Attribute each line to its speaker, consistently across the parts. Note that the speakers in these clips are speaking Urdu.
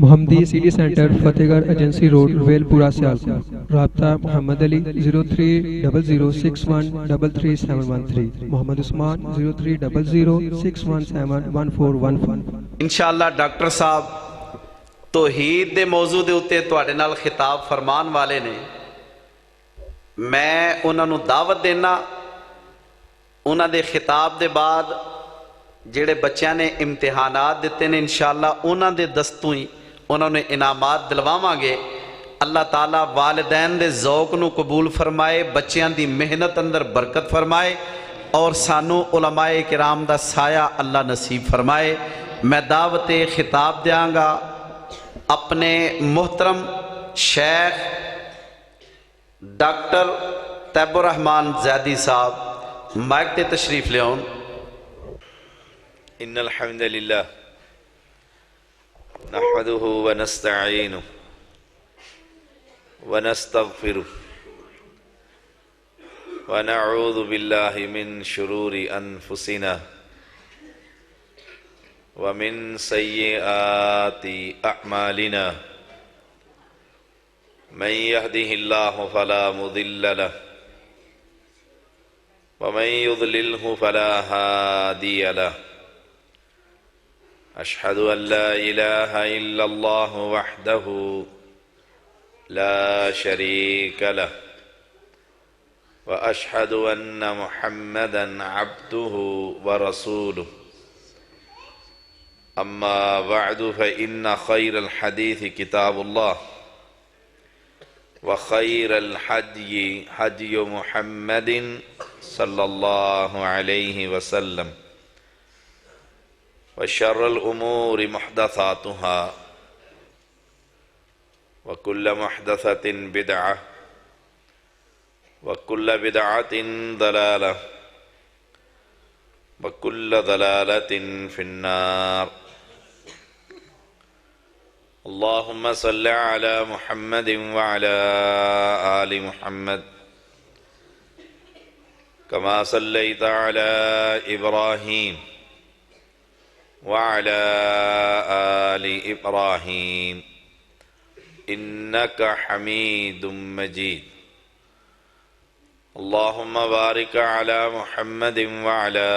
Speaker 1: محمدی سٹی سینٹر فتح گڑھ ایجنسی روڈ ویل پورہ سیالکوٹ. رابطہ محمد علی 0300613371 محمد عثمان 030061711415.
Speaker 2: انشاءاللہ ڈاکٹر صاحب توحید دے موضوع دے اتے تواڈے نال خطاب فرمان والے نے. میں انہاں نوں دعوت دینا. انہاں دے خطاب دے بعد جڑے بچیاں نے امتحانات دیتے نے انشاءاللہ انہاں دے دستوں ہی انہوں نے انعامات دلواواں گے. اللہ تعالیٰ والدین دے ذوق نو قبول فرمائے، بچیاں دی محنت اندر برکت فرمائے اور سانو علماء کرام دا سایہ اللہ نصیب فرمائے. میں دعوت خطاب دیاں گا اپنے محترم شیخ ڈاکٹر طیب الرحمن زیدی صاحب. مائک تے تشریف لے آؤں.
Speaker 3: ان الحمد للہ نحمده ونستعینه ونستغفره ونعوذ باللہ من شرور انفسنا ومن سیئات اعمالنا من يهده الله فلا مضل له ومن يضلله فلا هادي له. أشهد أن لا إله إلا الله وحده لا شريك له وأشهد أن محمدًا عبده ورسوله. أما بعد فإن خير الحديث كتاب الله وخير الهدي هدي محمد صلى الله عليه وسلم وشر الأمور محدثاتها وكل محدثة بدعة وكل بدعة ضلالة وكل ضلالة في النار. اللهم صل على محمد وعلى آل محمد كما صليت على إبراهيم وعلى آل إبراهيم إنك حميد مجيد. اللهم بارك على محمد وعلى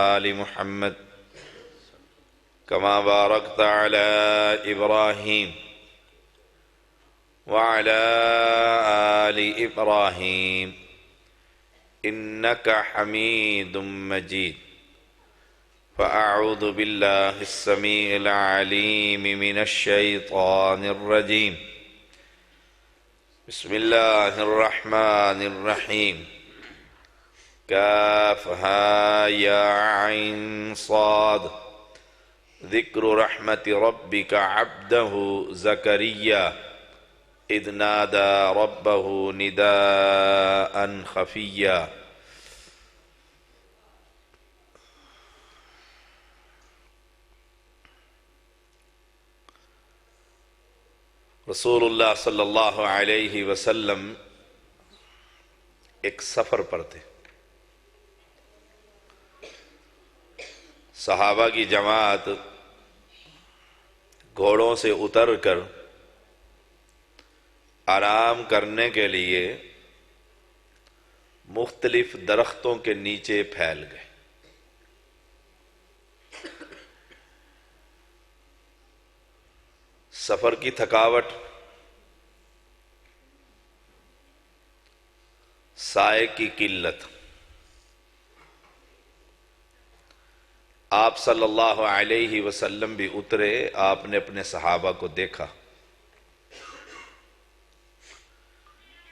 Speaker 3: آل محمد كما باركت على إبراهيم وعلى آل إبراهيم إنك حميد مجيد. فأعوذ بالله السميع العليم من الشيطان الرجيم. بسم الله الرحمن الرحيم. كافها يا عين صاد ذكر رحمة ربك عبده زكريا إذ نادى ربه نداء خفيا. رسول اللہ صلی اللہ علیہ وسلم ایک سفر پر تھے. صحابہ کی جماعت گھوڑوں سے اتر کر آرام کرنے کے لیے مختلف درختوں کے نیچے پھیل گئے. سفر کی تھکاوٹ، سائے کی قلت. آپ صلی اللہ علیہ وسلم بھی اترے. آپ نے اپنے صحابہ کو دیکھا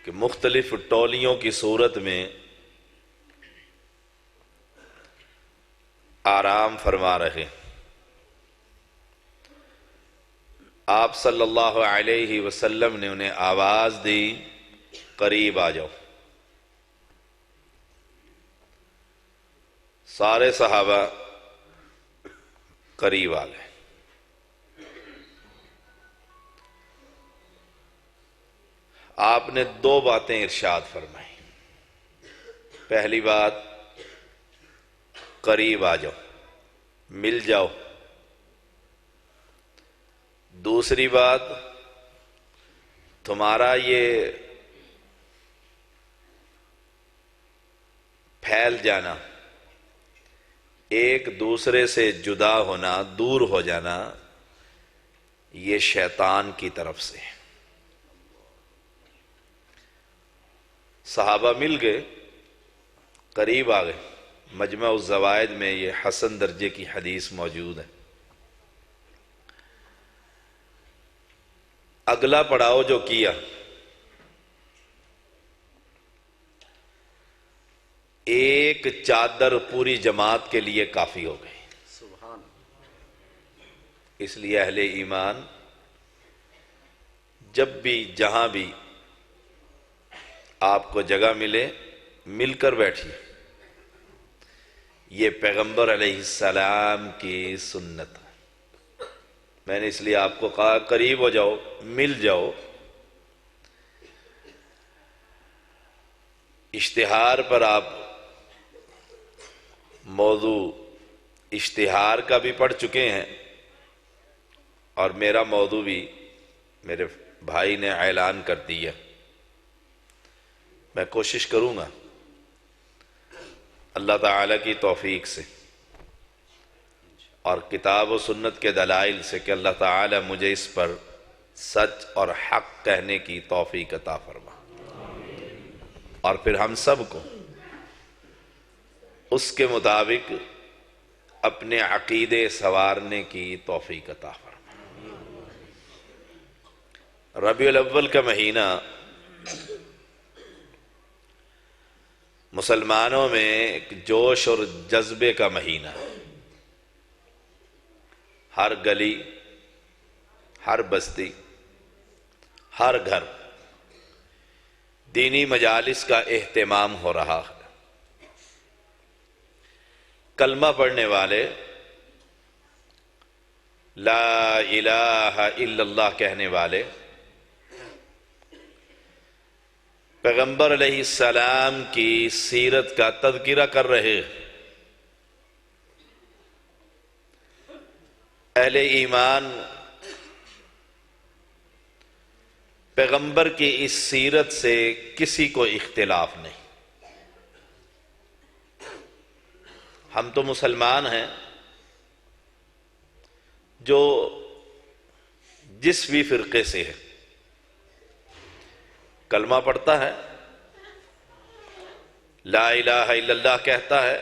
Speaker 3: کہ مختلف ٹولیوں کی صورت میں آرام فرما رہے. آپ صلی اللہ علیہ وسلم نے انہیں آواز دی، قریب آ جاؤ. سارے صحابہ قریب آ گئے. آپ نے دو باتیں ارشاد فرمائی. پہلی بات، قریب آ جاؤ، مل جاؤ. دوسری بات، تمہارا یہ پھیل جانا، ایک دوسرے سے جدا ہونا، دور ہو جانا، یہ شیطان کی طرف سے۔ صحابہ مل گئے، قریب آ گئے۔ مجمع الزوائد میں یہ حسن درجے کی حدیث موجود ہے۔ اگلا پڑاؤ جو کیا، ایک چادر پوری جماعت کے لیے کافی ہو گئی۔ اس لیے اہل ایمان جب بھی جہاں بھی آپ کو جگہ ملے، مل کر بیٹھیے۔ یہ پیغمبر علیہ السلام کی سنت ہے۔ میں نے اس لیے آپ کو کہا قریب ہو جاؤ، مل جاؤ۔ اشتہار پر آپ موضوع اشتہار کا بھی پڑھ چکے ہیں، اور میرا موضوع بھی میرے بھائی نے اعلان کر دیا۔ میں کوشش کروں گا اللہ تعالیٰ کی توفیق سے اور کتاب و سنت کے دلائل سے کہ اللہ تعالیٰ مجھے اس پر سچ اور حق کہنے کی توفیق عطا فرما، اور پھر ہم سب کو اس کے مطابق اپنے عقیدے سنوارنے کی توفیق عطا فرما۔ ربیع الاول کا مہینہ مسلمانوں میں ایک جوش اور جذبے کا مہینہ ہے۔ ہر گلی، ہر بستی، ہر گھر دینی مجالس کا اہتمام ہو رہا ہے۔ کلمہ پڑھنے والے، لا الہ الا اللہ کہنے والے، پیغمبر علیہ السلام کی سیرت کا تذکرہ کر رہے۔ اہل ایمان پیغمبر کی اس سیرت سے کسی کو اختلاف نہیں۔ ہم تو مسلمان ہیں، جو جس بھی فرقے سے ہے، کلمہ پڑھتا ہے، لا الہ الا اللہ کہتا ہے۔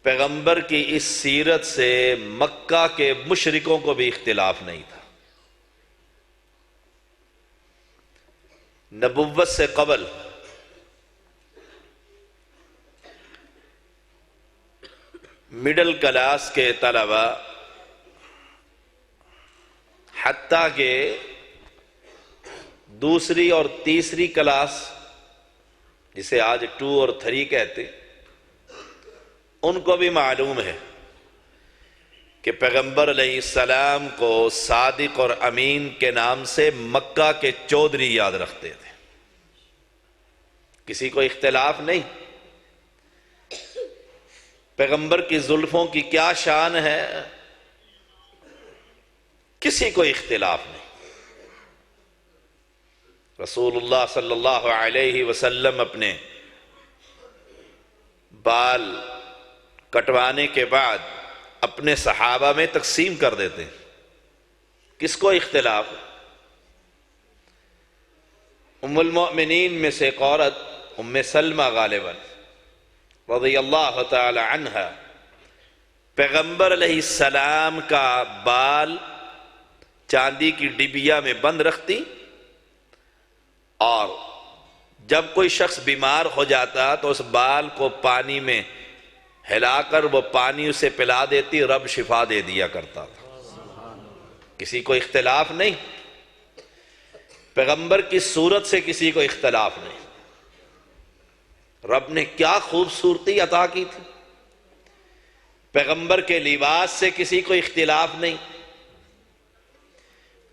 Speaker 3: پیغمبر کی اس سیرت سے مکہ کے مشرکوں کو بھی اختلاف نہیں تھا۔ نبوت سے قبل مڈل کلاس کے طلبہ، حتیٰ کہ دوسری اور تیسری کلاس، جسے آج 2 اور 3 کہتے، ان کو بھی معلوم ہے کہ پیغمبر علیہ السلام کو صادق اور امین کے نام سے مکہ کے چودھری یاد رکھتے تھے۔ کسی کو اختلاف نہیں۔ پیغمبر کی زلفوں کی کیا شان ہے، کسی کو اختلاف نہیں۔ رسول اللہ صلی اللہ علیہ وسلم اپنے بال کٹوانے کے بعد اپنے صحابہ میں تقسیم کر دیتے ہیں۔ کس کو اختلاف؟ ام المؤمنین میں سے ایک عورت، ام سلمہ غالباً رضی اللہ تعالی عنہا، پیغمبر علیہ السلام کا بال چاندی کی ڈبیا میں بند رکھتی، اور جب کوئی شخص بیمار ہو جاتا تو اس بال کو پانی میں ہلا کر وہ پانی اسے پلا دیتی، رب شفا دے دیا کرتا تھا۔ کسی کو اختلاف نہیں۔ پیغمبر کی صورت سے کسی کو اختلاف نہیں۔ رب نے کیا خوبصورتی عطا کی تھی۔ پیغمبر کے لباس سے کسی کو اختلاف نہیں۔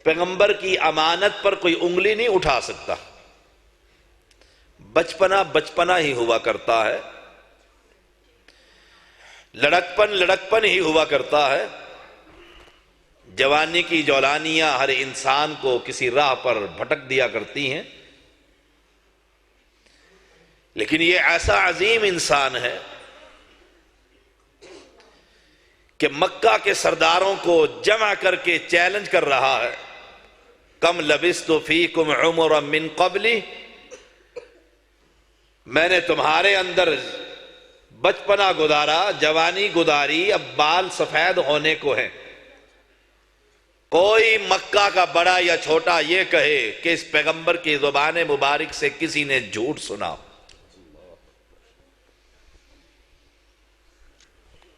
Speaker 3: پیغمبر کی امانت پر کوئی انگلی نہیں اٹھا سکتا۔ بچپنا بچپنا ہی ہوا کرتا ہے، لڑکپن لڑکپن ہی ہوا کرتا ہے۔ جوانی کی جولانیاں ہر انسان کو کسی راہ پر بھٹک دیا کرتی ہیں، لیکن یہ ایسا عظیم انسان ہے کہ مکہ کے سرداروں کو جمع کر کے چیلنج کر رہا ہے، کم لبثت فیکم عمرا من قبلی، میں نے تمہارے اندر بچپنا گزارا، جوانی گزاری، اب بال سفید ہونے کو ہیں۔ کوئی مکہ کا بڑا یا چھوٹا یہ کہے کہ اس پیغمبر کی زبان مبارک سے کسی نے جھوٹ سنا،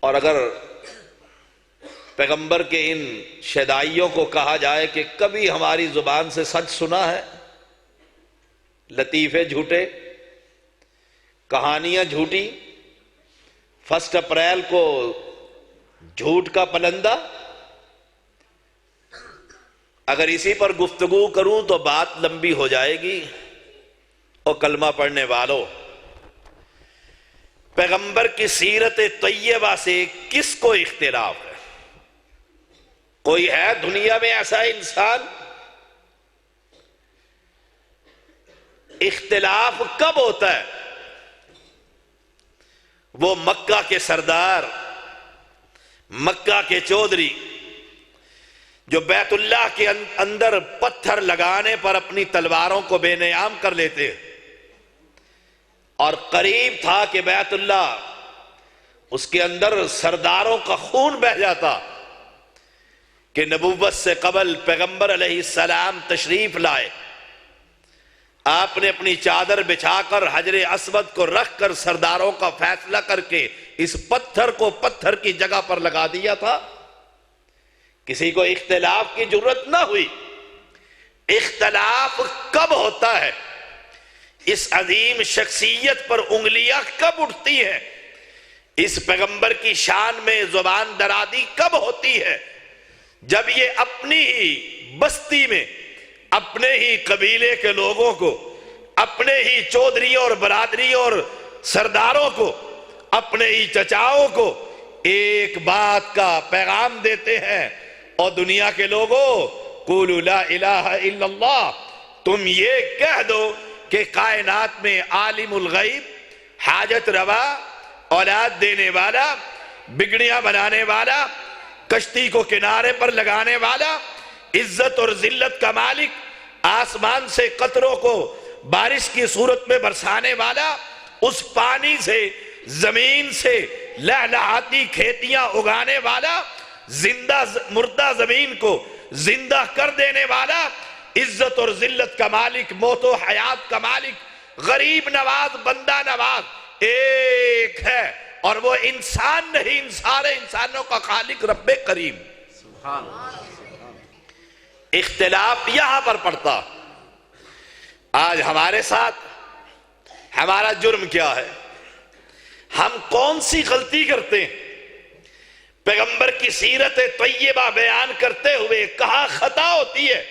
Speaker 3: اور اگر پیغمبر کے ان شیدائیوں کو کہا جائے کہ کبھی ہماری زبان سے سچ سنا ہے، لطیفے جھوٹے، کہانیاں جھوٹی، 1 اپریل کو جھوٹ کا پلندہ، اگر اسی پر گفتگو کروں تو بات لمبی ہو جائے گی۔ اور کلمہ پڑھنے والوں، پیغمبر کی سیرت طیبہ سے کس کو اختلاف ہے؟ کوئی ہے دنیا میں ایسا انسان؟ اختلاف کب ہوتا ہے؟ وہ مکہ کے سردار، مکہ کے چودھری جو بیت اللہ کے اندر پتھر لگانے پر اپنی تلواروں کو بے نیام کر لیتے، اور قریب تھا کہ بیت اللہ اس کے اندر سرداروں کا خون بہہ جاتا کہ نبوت سے قبل پیغمبر علیہ السلام تشریف لائے، آپ نے اپنی چادر بچھا کر حجر اسود کو رکھ کر سرداروں کا فیصلہ کر کے اس پتھر کو پتھر کی جگہ پر لگا دیا تھا۔ کسی کو اختلاف کی ضرورت نہ ہوئی۔ اختلاف کب ہوتا ہے؟ اس عظیم شخصیت پر انگلیاں کب اٹھتی ہیں؟ اس پیغمبر کی شان میں زبان درازی کب ہوتی ہے؟ جب یہ اپنی ہی بستی میں اپنے ہی قبیلے کے لوگوں کو، اپنے ہی چودھریوں اور برادریوں اور سرداروں کو، اپنے ہی چچاؤں کو ایک بات کا پیغام دیتے ہیں، اور دنیا کے لوگوں قولوا لا الہ الا اللہ، تم یہ کہہ دو کہ کائنات میں عالم الغیب، حاجت روا، اولاد دینے والا، بگڑیاں بنانے والا، کشتی کو کنارے پر لگانے والا، عزت اور ذلت کا مالک، آسمان سے قطروں کو بارش کی صورت میں برسانے والا، اس پانی سے زمین سے لہلہاتی کھیتیاں اگانے والا، زندہ مردہ زمین کو زندہ کر دینے والا، عزت اور ذلت کا مالک، موت و حیات کا مالک، غریب نواز، بندہ نواز ایک ہے، اور وہ انسان نہیں، سارے انسانوں کا خالق رب کریم۔ اختلاف یہاں پر پڑتا۔ آج ہمارے ساتھ ہمارا جرم کیا ہے؟ ہم کون سی غلطی کرتے ہیں؟ پیغمبر کی سیرت طیبہ بیان کرتے ہوئے کہاں خطا ہوتی ہے؟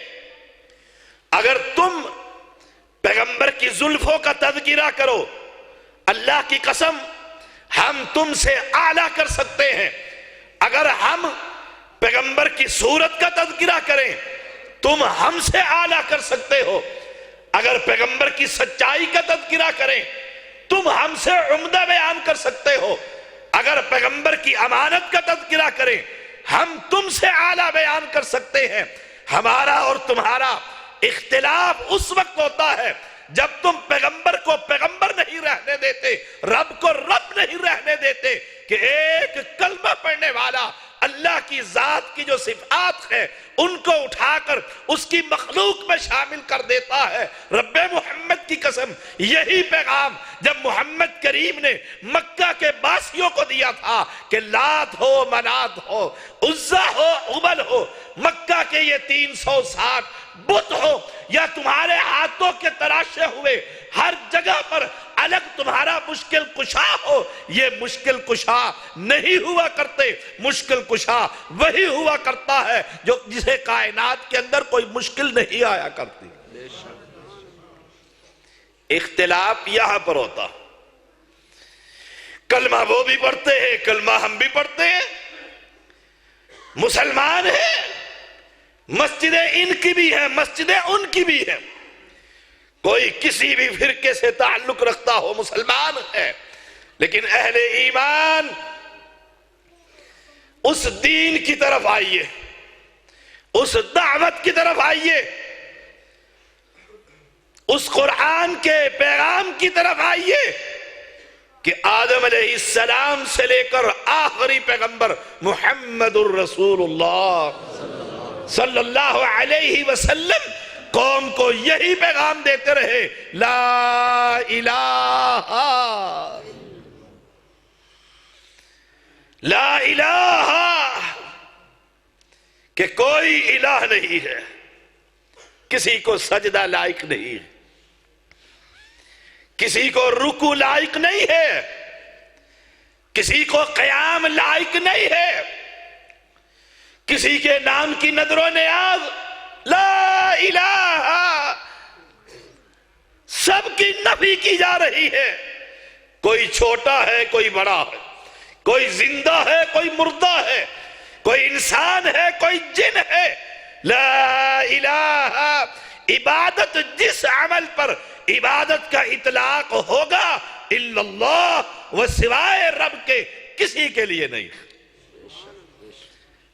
Speaker 3: اگر تم پیغمبر کی زلفوں کا تذکرہ کرو، اللہ کی قسم ہم تم سے اعلیٰ کر سکتے ہیں۔ اگر ہم پیغمبر کی صورت کا تذکرہ کریں، تم ہم سے اعلیٰ کر سکتے ہو۔ اگر پیغمبر کی سچائی کا تذکرہ کریں، تم ہم سے عمدہ بیان کر سکتے ہو۔ اگر پیغمبر کی امانت کا تذکرہ کریں، ہم تم سے اعلیٰ بیان کر سکتے ہیں۔ ہمارا اور تمہارا اختلاف اس وقت ہوتا ہے جب تم پیغمبر کو پیغمبر نہیں رہنے دیتے، رب کو رب نہیں رہنے دیتے، کہ ایک کلمہ پڑھنے والا اللہ کی ذات کی جو صفات ہے ان کو اٹھا کر اس کی مخلوق میں شامل کر دیتا ہے۔ رب محمد کی قسم یہی پیغام جب محمد کریم نے مکہ کے باسیوں کو دیا تھا کہ لات ہو، منات ہو، عزا ہو، عبل ہو، مکہ کے یہ 360 بت ہو، یا تمہارے ہاتھوں کے تراشے ہوئے ہر جگہ پر الگ تمہارا مشکل کشا ہو، یہ مشکل کشا نہیں ہوا کرتے۔ مشکل کشا وہی ہوا کرتا ہے جو جسے کائنات کے اندر کوئی مشکل نہیں آیا کرتی۔ اختلاف یہاں پر ہوتا۔ کلمہ وہ بھی پڑھتے ہیں، کلمہ ہم بھی پڑھتے ہیں، مسلمان ہیں، مسجدیں ان کی بھی ہیں، مسجدیں ان کی بھی ہیں، کوئی کسی بھی فرقے سے تعلق رکھتا ہو مسلمان ہے، لیکن اہل ایمان اس دین کی طرف آئیے، اس دعوت کی طرف آئیے، اس قرآن کے پیغام کی طرف آئیے کہ آدم علیہ السلام سے لے کر آخری پیغمبر محمد الرسول اللہ صلی اللہ علیہ وسلم قوم کو یہی پیغام دیتے رہے، لا الہ لا الہ، کہ کوئی الہ نہیں ہے، کسی کو سجدہ لائق نہیں ہے، کسی کو رکوع لائق نہیں ہے، کسی کو قیام لائق نہیں ہے، کسی کے نام کی نظر و نیاز لا الہ، سب کی نفی کی جا رہی ہے، کوئی چھوٹا ہے کوئی بڑا ہے، کوئی زندہ ہے کوئی مردہ ہے، کوئی انسان ہے کوئی جن ہے، لا الہ، عبادت جس عمل پر عبادت کا اطلاق ہوگا الا اللہ، وہ سوائے رب کے کسی کے لیے نہیں۔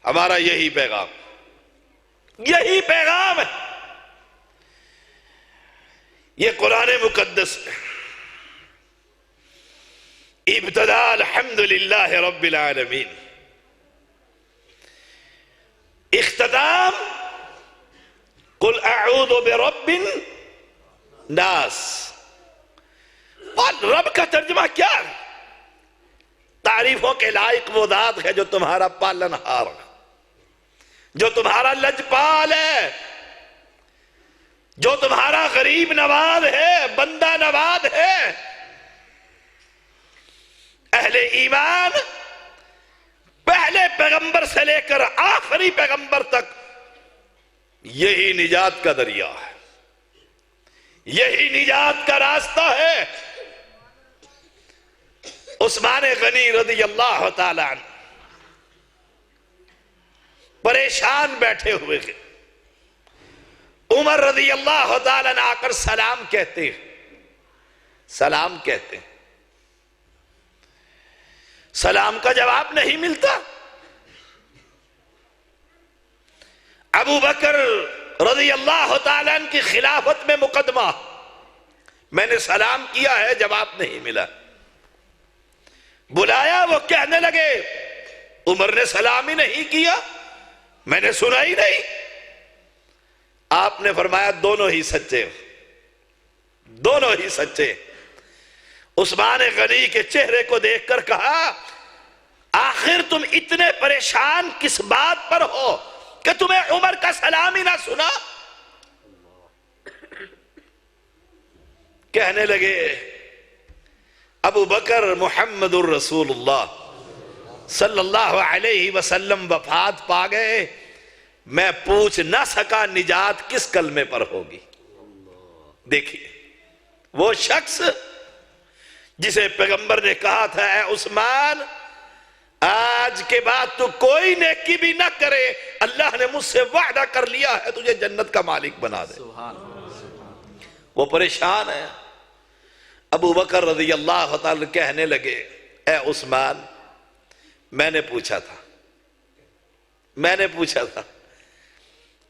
Speaker 3: ہمارا یہی پیغام ہے، یہ قرآن مقدس ہے۔ ابتدا الحمدللہ رب العالمین، اختتام قل اعوذ برب الناس۔ اور رب کا ترجمہ کیا ہے؟ تعریفوں کے لائق وہ ذات ہے جو تمہارا پالن ہار ہے، جو تمہارا لجپال ہے، جو تمہارا غریب نواز ہے، بندہ نواز ہے۔ اہل ایمان پہلے پیغمبر سے لے کر آخری پیغمبر تک یہی نجات کا دریا ہے، یہی نجات کا راستہ ہے۔ عثمان غنی رضی اللہ تعالیٰ عنہ پریشان بیٹھے ہوئے تھے، عمر رضی اللہ تعالیٰ عنہ آ کر سلام کہتے ہیں، سلام کا جواب نہیں ملتا۔ ابو بکر رضی اللہ تعالیٰ عنہ کی خلافت میں مقدمہ، میں نے سلام کیا ہے جواب نہیں ملا، بلایا وہ کہنے لگے عمر نے سلام ہی نہیں کیا، میں نے سنا ہی نہیں۔ آپ نے فرمایا دونوں ہی سچے، دونوں ہی سچے۔ عثمان غنی کے چہرے کو دیکھ کر کہا آخر تم اتنے پریشان کس بات پر ہو کہ تمہیں عمر کا سلام ہی نہ سنا؟ کہنے لگے ابو بکر محمد الرسول اللہ صلی اللہ علیہ وسلم وفات پا گئے، میں پوچھ نہ سکا نجات کس کلمے پر ہوگی۔ دیکھیے وہ شخص جسے پیغمبر نے کہا تھا اے عثمان آج کے بعد تو کوئی نیکی بھی نہ کرے، اللہ نے مجھ سے وعدہ کر لیا ہے تجھے جنت کا مالک بنا دے۔ وہ پریشان ہے۔ ابو بکر رضی اللہ تعالی کہنے لگے اے عثمان میں نے پوچھا تھا،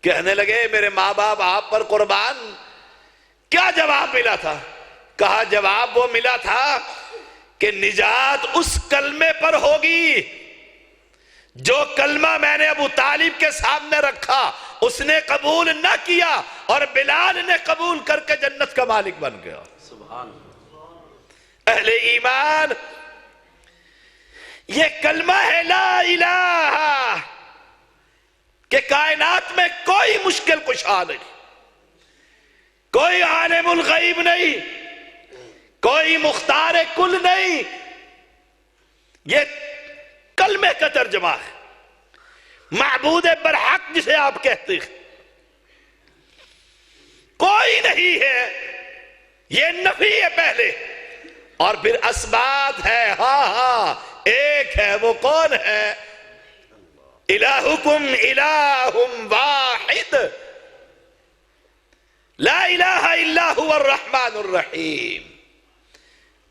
Speaker 3: کہنے لگے میرے ماں باپ آپ پر قربان، کیا جواب ملا تھا؟ کہا جواب وہ ملا تھا کہ نجات اس کلمے پر ہوگی جو کلمہ میں نے ابو طالب کے سامنے رکھا، اس نے قبول نہ کیا اور بلال نے قبول کر کے جنت کا مالک بن گیا۔ اہل ایمان یہ کلمہ ہے لا الہ، کہ کائنات میں کوئی مشکل کشا نہیں، کوئی عالم الغیب نہیں، کوئی مختار کل نہیں، یہ کلمے کا ترجمہ ہے۔ معبود برحق جسے آپ کہتے ہیں کوئی نہیں ہے، یہ نفی ہے پہلے، اور پھر اسبات ہے، ہاں ایک ہے، وہ کون ہے؟ الہکم الہ واحد، لا الہ الا هو الرحمن الرحیم.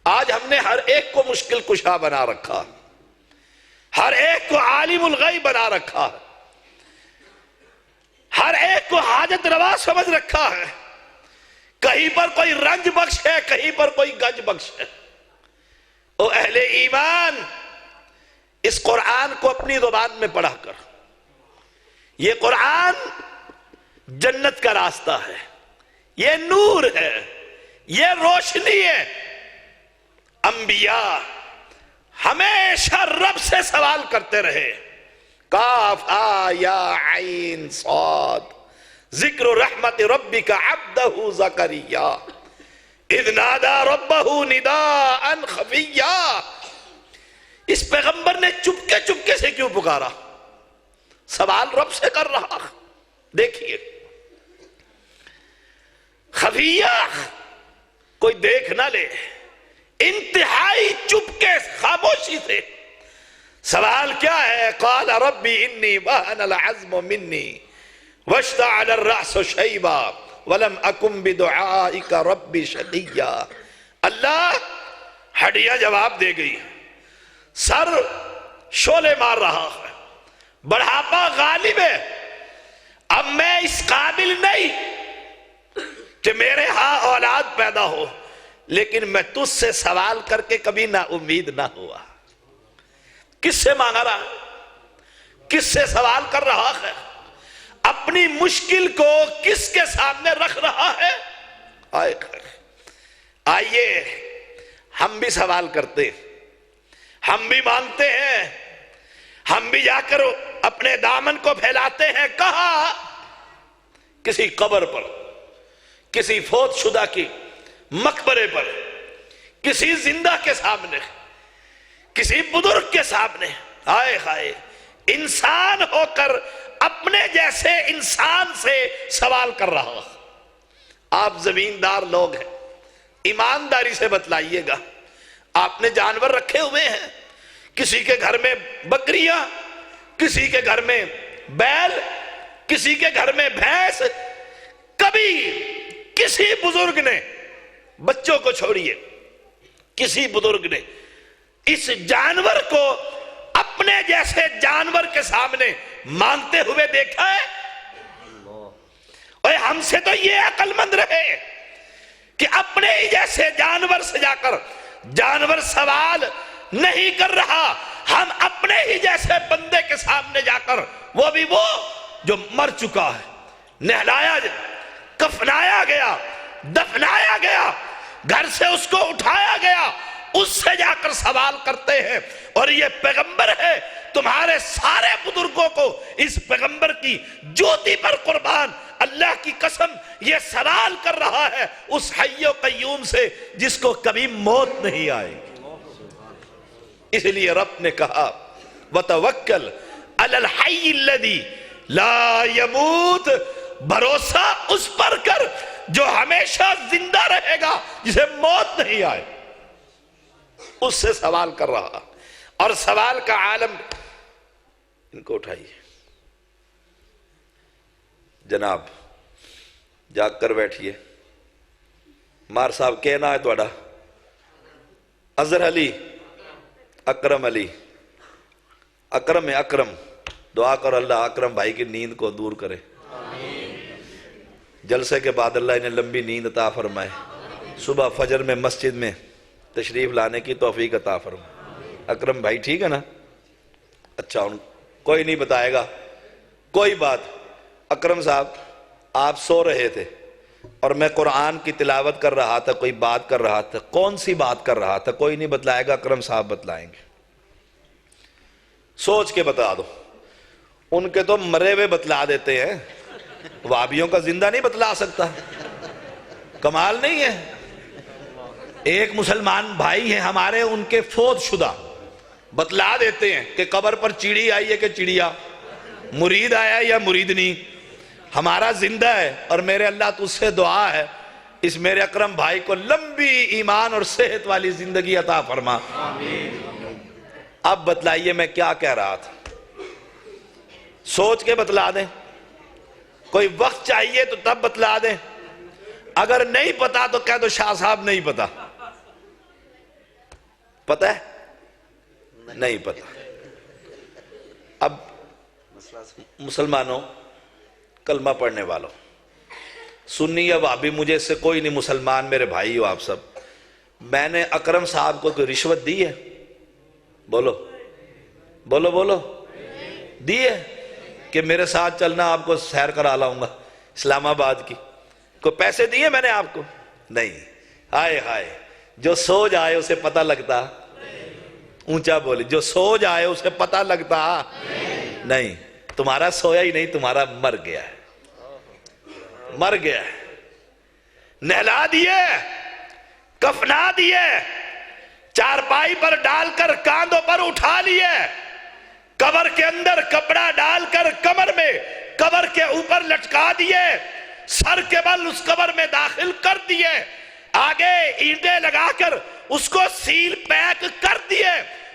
Speaker 3: آج ہم نے ہر ایک کو مشکل کشا بنا رکھا، ہر ایک کو عالم الغیب بنا رکھا، ہر ایک کو حاجت روا سمجھ رکھا ہے. کہیں پر کوئی رنج بخش ہے، کہیں پر کوئی گنج بخش ہے. او اہل ایمان، اس قرآن کو اپنی زبان میں پڑھا کر. یہ قرآن جنت کا راستہ ہے، یہ نور ہے، یہ روشنی ہے. انبیاء ہمیشہ رب سے سوال کرتے رہے. کاف ہا یا عین صاد ذکر رحمت ربک عبدہ زکریا اذ نادى ربہ نداء خفیا. اس پیغمبر نے چپکے چپکے سے کیوں پکارا؟ سوال رب سے کر رہا. دیکھیے خفیہ، کوئی دیکھ نہ لے، انتہائی چپکے خاموشی سے. سوال کیا ہے؟ قال ربی انی وہن العظم منی واشتعل الرأس شیبا ولم اکن بدعائک ربی شقیا. اللہ، ہڈیاں جواب دے گئی، سر شعلے مار رہا ہے، بڑھاپا غالب ہے، اب میں اس قابل نہیں کہ میرے ہاں اولاد پیدا ہو، لیکن میں تجھ سے سوال کر کے کبھی نا امید نہ ہوا. کس سے مانگا رہا ہے؟ کس سے سوال کر رہا ہے؟ اپنی مشکل کو کس کے سامنے رکھ رہا ہے؟ آئیے ہم بھی سوال کرتے ہیں، ہم بھی مانگتے ہیں، ہم بھی جا کر اپنے دامن کو پھیلاتے ہیں. کہاں؟ کسی قبر پر، کسی فوت شدہ کی مقبرے پر، کسی زندہ کے سامنے، کسی بزرگ کے سامنے. ہائے ہائے، انسان ہو کر اپنے جیسے انسان سے سوال کر رہا. آپ زمیندار لوگ ہیں، ایمانداری سے بتلائیے گا، آپ نے جانور رکھے ہوئے ہیں، کسی کے گھر میں بکریاں، کسی کے گھر میں بیل، کسی کے گھر میں بھینس. کبھی کسی بزرگ نے، بچوں کو چھوڑیے، کسی بزرگ نے اس جانور کو اپنے جیسے جانور کے سامنے مانگتے ہوئے دیکھا ہے؟ اور ہم سے تو یہ عقل مند رہے کہ اپنے ہی جیسے جانور سے جا کر، جانور سوال نہیں کر رہا، ہم اپنے ہی جیسے بندے کے سامنے جا کر، وہ بھی وہ جو مر چکا ہے، نہلایا، کفنایا گیا، دفنایا گیا، گھر سے اس کو اٹھایا گیا، اس سے جا کر سوال کرتے ہیں. اور یہ پیغمبر ہے، تمہارے سارے بزرگوں کو اس پیغمبر کی جوتی پر قربان، اللہ کی قسم یہ سوال کر رہا ہے اس حی و قیوم سے جس کو کبھی موت نہیں آئے. اس لیے رب نے کہا وَتَوَكَّلْ عَلَى الْحَيِّ الَّذِي لَا يَمُوتُ، بھروسہ اس پر کر جو ہمیشہ زندہ رہے گا، جسے موت نہیں آئے. اس سے سوال کر رہا، اور سوال کا عالم. ان کو اٹھائیے جناب، جاگ کر بیٹھیے. مار صاحب کہنا ہے توڑا اظہر علی، اکرم علی، اکرم ہے، اکرم. دعا کر اللہ اکرم بھائی کی نیند کو دور کرے. جلسے کے بعد اللہ انہیں لمبی نیند عطا فرمائے، صبح فجر میں مسجد میں تشریف لانے کی توفیق عطا فرمائے. اکرم بھائی ٹھیک ہے نا؟ اچھا، کوئی نہیں بتائے گا، کوئی بات. اکرم صاحب آپ سو رہے تھے اور میں قرآن کی تلاوت کر رہا تھا، کوئی بات کر رہا تھا. کون سی بات کر رہا تھا؟ کوئی نہیں بتلائے گا، اکرم صاحب بتلائیں گے. سوچ کے بتا دو. ان کے تو مرے ہوئے بتلا دیتے ہیں، وابیوں کا زندہ نہیں بتلا سکتا. کمال نہیں ہے؟ ایک مسلمان بھائی ہیں ہمارے، ان کے فوت شدہ بتلا دیتے ہیں کہ قبر پر چڑی آئی ہے کہ چڑیا، مرید آیا یا مرید نہیں. ہمارا زندہ ہے، اور میرے اللہ تجھ سے دعا ہے اس میرے اکرم بھائی کو لمبی ایمان اور صحت والی زندگی عطا فرما. اب بتلائیے میں کیا کہہ رہا تھا؟ سوچ کے بتلا دیں. کوئی وقت چاہیے تو تب بتلا دیں. اگر نہیں پتا تو کہہ دو شاہ صاحب نہیں پتا. پتا ہے نہیں پتا. اب مسلمانوں، کلمہ پڑھنے والوں، سنی یا وہابی، مجھے اس سے کوئی نہیں، مسلمان میرے بھائی ہو آپ سب. میں نے اکرم صاحب کو کوئی رشوت دی ہے؟ بولو بولو بولو. دی ہے کہ میرے ساتھ چلنا، آپ کو سیر کرا لاؤں گا اسلام آباد کی؟ کوئی پیسے دیے میں نے آپ کو؟ نہیں. ہائے ہائے، جو سو جائے اسے پتہ لگتا. اونچا بولے، جو سو جائے اسے پتہ لگتا نہیں. تمہارا سویا ہی نہیں، تمہارا مر گیا ہے، مر گیا ہے. نہلا دیے، کفنا دیے، چارپائی پر ڈال کر کاندھوں پر اٹھا لیے، قبر کے اندر کپڑا ڈال کر کمر میں قبر کے اوپر لٹکا دیے، سر کے بل اس قبر میں داخل کر دیے، آگے اینٹیں لگا کر اس کو سیل پیک کر دیے،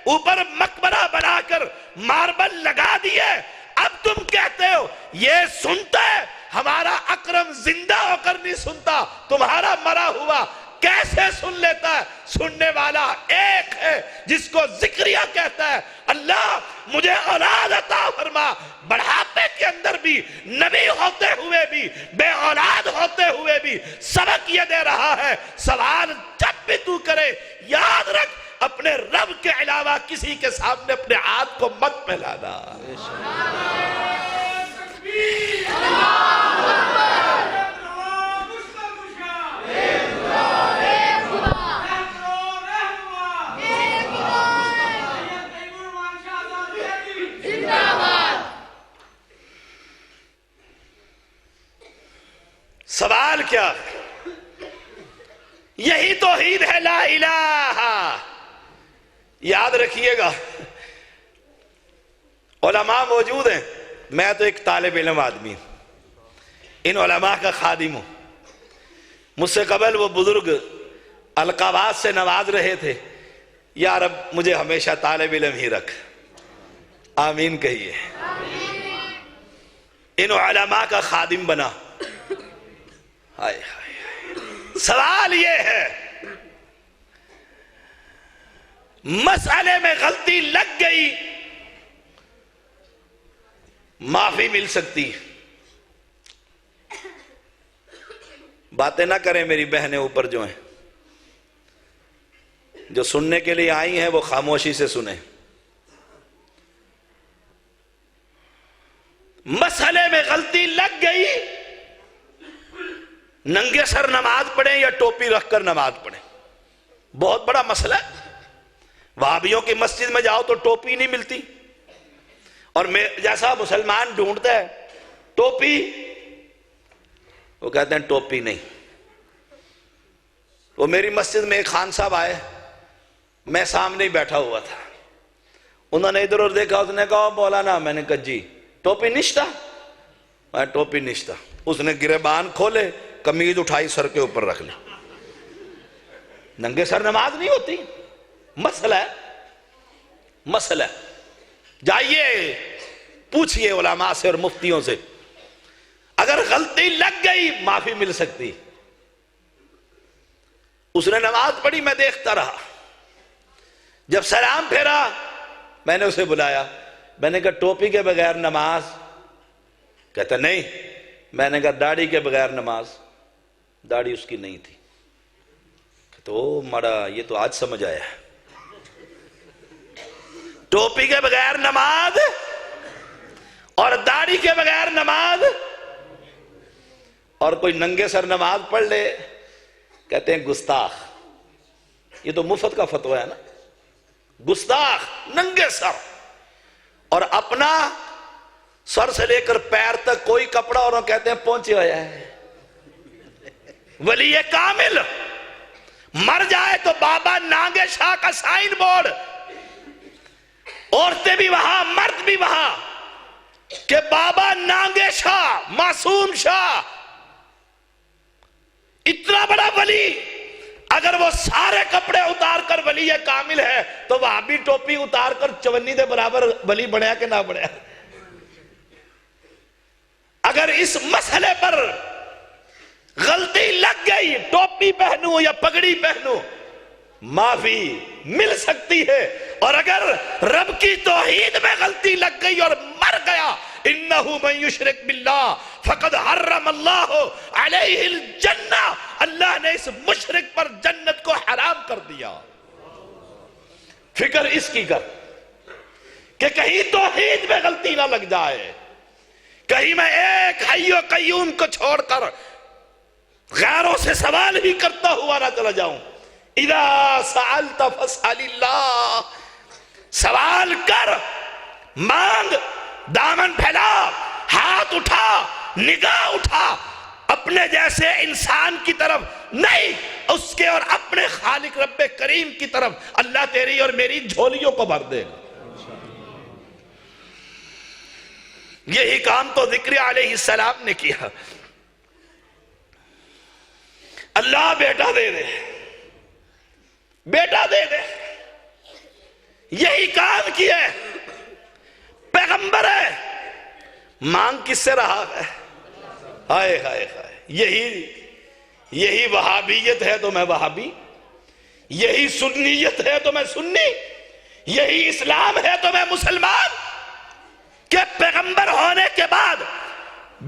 Speaker 3: اوپر مقبرہ بنا کر ماربل لگا دیے. اب تم کہتے ہو یہ سنتا ہے، ہمارا اکرم زندہ ہو کر نہیں سنتا، تمہارا مرا ہوا کیسے سن لیتا ہے؟ سننے والا ایک ہے جس کو ذکریہ کہتا ہے، اللہ مجھے اولاد عطا فرما. بڑھاپے کے اندر بھی، نبی ہوتے ہوئے بھی، بے اولاد ہوتے ہوئے بھی سبق یہ دے رہا ہے، سوال جب بھی تو کرے یاد رکھ اپنے رب کے علاوہ کسی کے سامنے اپنے ہاتھ کو مت پھیلانا. سوال کیا؟ یہی توحید ہے، لا الہ. یاد رکھیے گا، علماء موجود ہیں، میں تو ایک طالب علم آدمی ہوں، ان علماء کا خادم ہوں. مجھ سے قبل وہ بزرگ القابات سے نواز رہے تھے، یا رب مجھے ہمیشہ طالب علم ہی رکھ. آمین کہیے. ان علماء کا خادم بنا. ہائے ہائے. سوال یہ ہے، مسئلے میں غلطی لگ گئی، معافی مل سکتی. باتیں نہ کریں میری بہنیں اوپر جو ہیں، جو سننے کے لیے آئی ہیں وہ خاموشی سے سنیں. مسئلے میں غلطی لگ گئی، ننگے سر نماز پڑھیں یا ٹوپی رکھ کر نماز پڑھیں؟ بہت بڑا مسئلہ ہے. وہابیوں کی مسجد میں جاؤ تو ٹوپی نہیں ملتی، اور جیسا مسلمان ڈھونڈتا ہے ٹوپی، وہ کہتے ہیں ٹوپی نہیں. وہ میری مسجد میں ایک خان صاحب آئے، میں سامنے ہی بیٹھا ہوا تھا، انہوں نے ادھر اور دیکھا، اس نے کہا مولانا، میں نے کہا جی ٹوپی نشتا؟ میں ٹوپی نشتا. اس نے گریبان کھولے، قمیض اٹھائی، سر کے اوپر رکھ لی. ننگے سر نماز نہیں ہوتی. مسئلہ ہے، مسئلہ ہے. جائیے پوچھئے علماء سے اور مفتیوں سے، اگر غلطی لگ گئی معافی مل سکتی. اس نے نماز پڑھی، میں دیکھتا رہا. جب سلام پھیرا میں نے اسے بلایا، میں نے کہا ٹوپی کے بغیر نماز؟ کہتا نہیں. میں نے کہا داڑھی کے بغیر نماز؟ داڑھی اس کی نہیں تھی. تو مڑا یہ تو آج سمجھ آیا ہے. ٹوپی کے بغیر نماز اور داڑھی کے بغیر نماز، اور کوئی ننگے سر نماز پڑھ لے، کہتے ہیں گستاخ. یہ تو مفت کا فتویٰ ہے نا، گستاخ ننگے سر. اور اپنا سر سے لے کر پیر تک کوئی کپڑا، اور کہتے ہیں پہنچے ہویا ہے. ولی کامل مر جائے تو بابا نانگے شاہ کا سائن بورڈ، عورتیں بھی وہاں مرد بھی وہاں، کہ بابا نانگے شاہ، معصوم شاہ. اتنا بڑا ولی اگر وہ سارے کپڑے اتار کر ولی کامل ہے تو وہاں بھی ٹوپی اتار کر چونی دے برابر ولی بنیا کہ نہ بنیا؟ اگر اس مسئلے پر غلطی لگ گئی، ٹوپی پہنوں یا پگڑی پہنوں، معافی مل سکتی ہے۔ اور اگر رب کی توحید میں غلطی لگ گئی اور مر گیا، انہو من یشرک باللہ فقد حرم اللہ علیہ الجنہ، اللہ نے اس مشرک پر جنت کو حرام کر دیا۔ فکر اس کی کر کہ کہیں توحید میں غلطی نہ لگ جائے، کہیں میں ایک حی و قیوم کو چھوڑ کر غیروں سے سوال ہی کرتا ہوا نہ چلا جاؤں۔ اذا سألت فاسأل اللہ، سوال کر، مانگ، دامن پھیلا، ہاتھ اٹھا، نگاہ اٹھا، اپنے جیسے انسان کی طرف نہیں، اس کے اور اپنے خالق رب کریم کی طرف۔ اللہ تیری اور میری جھولیوں کو بھر دے گا۔ یہی کام تو ذکر علیہ السلام نے کیا۔ اللہ بیٹا دے دے، بیٹا دے دے، یہی کام کیا ہے، پیغمبر ہے، مانگ کس سے رہا ہے؟ ہائے ہائے ہائے، یہی وہابیت ہے تو میں وہابی، یہی سنیت ہے تو میں سنی، یہی اسلام ہے تو میں مسلمان، کہ پیغمبر ہونے کے بعد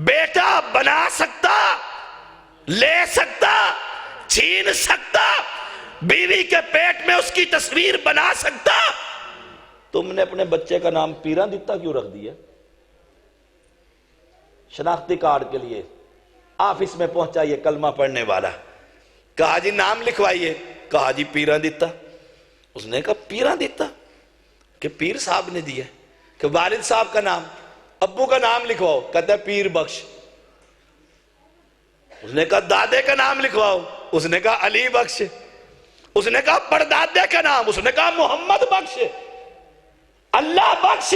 Speaker 3: بیٹا بنا سکتا، لے سکتا، چھین سکتا، بیوی کے پیٹ میں اس کی تصویر بنا سکتا۔ تم نے اپنے بچے کا نام پیران دیتا کیوں رکھ دیا؟ شناختی کارڈ کے لیے آفس میں پہنچا یہ کلمہ پڑھنے والا، کہا جی نام لکھوائیے، کہا جی پیران دیتا۔ اس نے کہا پیران دیتا کہ پیر صاحب نے دیا، کہ والد صاحب کا نام، ابو کا نام لکھواؤ، کہتا ہے پیر بخش۔ اس نے کہا دادے کا نام لکھواؤ، اس نے کہا علی بخش۔ اس نے کہا پردادے کا نام، اس نے کہا محمد بخش۔ اللہ بخش،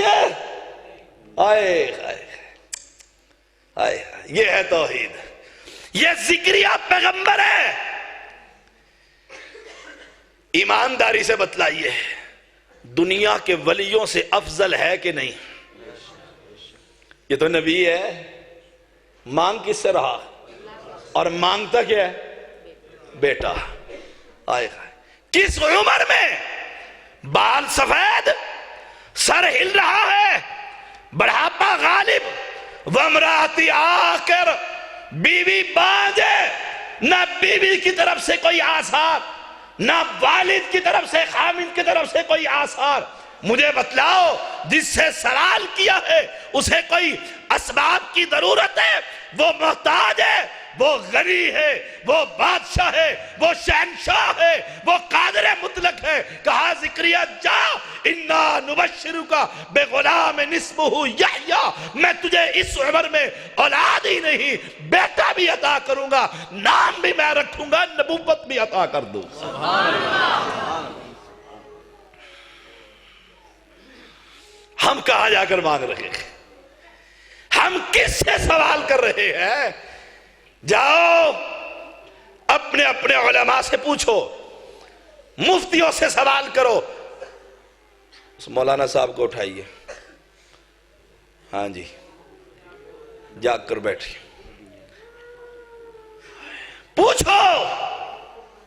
Speaker 3: آئے آئے آئے، یہ ہے توحید، یہ ذکریہ پیغمبر ہے۔ ایمانداری سے بتلائیے، دنیا کے ولیوں سے افضل ہے کہ نہیں؟ یہ تو نبی ہے، مانگ کس سے رہا اور مانگتا کیا ہے؟ بیٹا۔ آئے کس عمر میں بال سفید، سر ہل رہا ہے، بڑھاپا غالب، وامرأتی آخر، بیوی باز ہے، نہ بیوی کی طرف سے کوئی آثار، نہ والد کی طرف سے، خامد کی طرف سے کوئی آثار۔ مجھے بتلاؤ جس سے سوال کیا ہے اسے کوئی اسباب کی ضرورت ہے؟ وہ محتاج ہے، وہ غنی ہے، وہ بادشاہ ہے، وہ شہنشاہ ہے، وہ قادر مطلق ہے۔ کہا ذکریہ جا، انا نبشرک بغلام اسمہ یحییٰ، میں تجھے اس عمر میں اولاد ہی نہیں بیٹا بھی عطا کروں گا، نام بھی میں رکھوں گا، نبوت بھی عطا کر دوں۔ ہم کہاں جا کر مانگ رہے ہیں؟ ہم کس سے سوال کر رہے ہیں؟ جاؤ اپنے اپنے علماء سے پوچھو، مفتیوں سے سوال کرو۔ اس مولانا صاحب کو اٹھائیے، ہاں جی، جاگ کر بیٹھیے، پوچھو،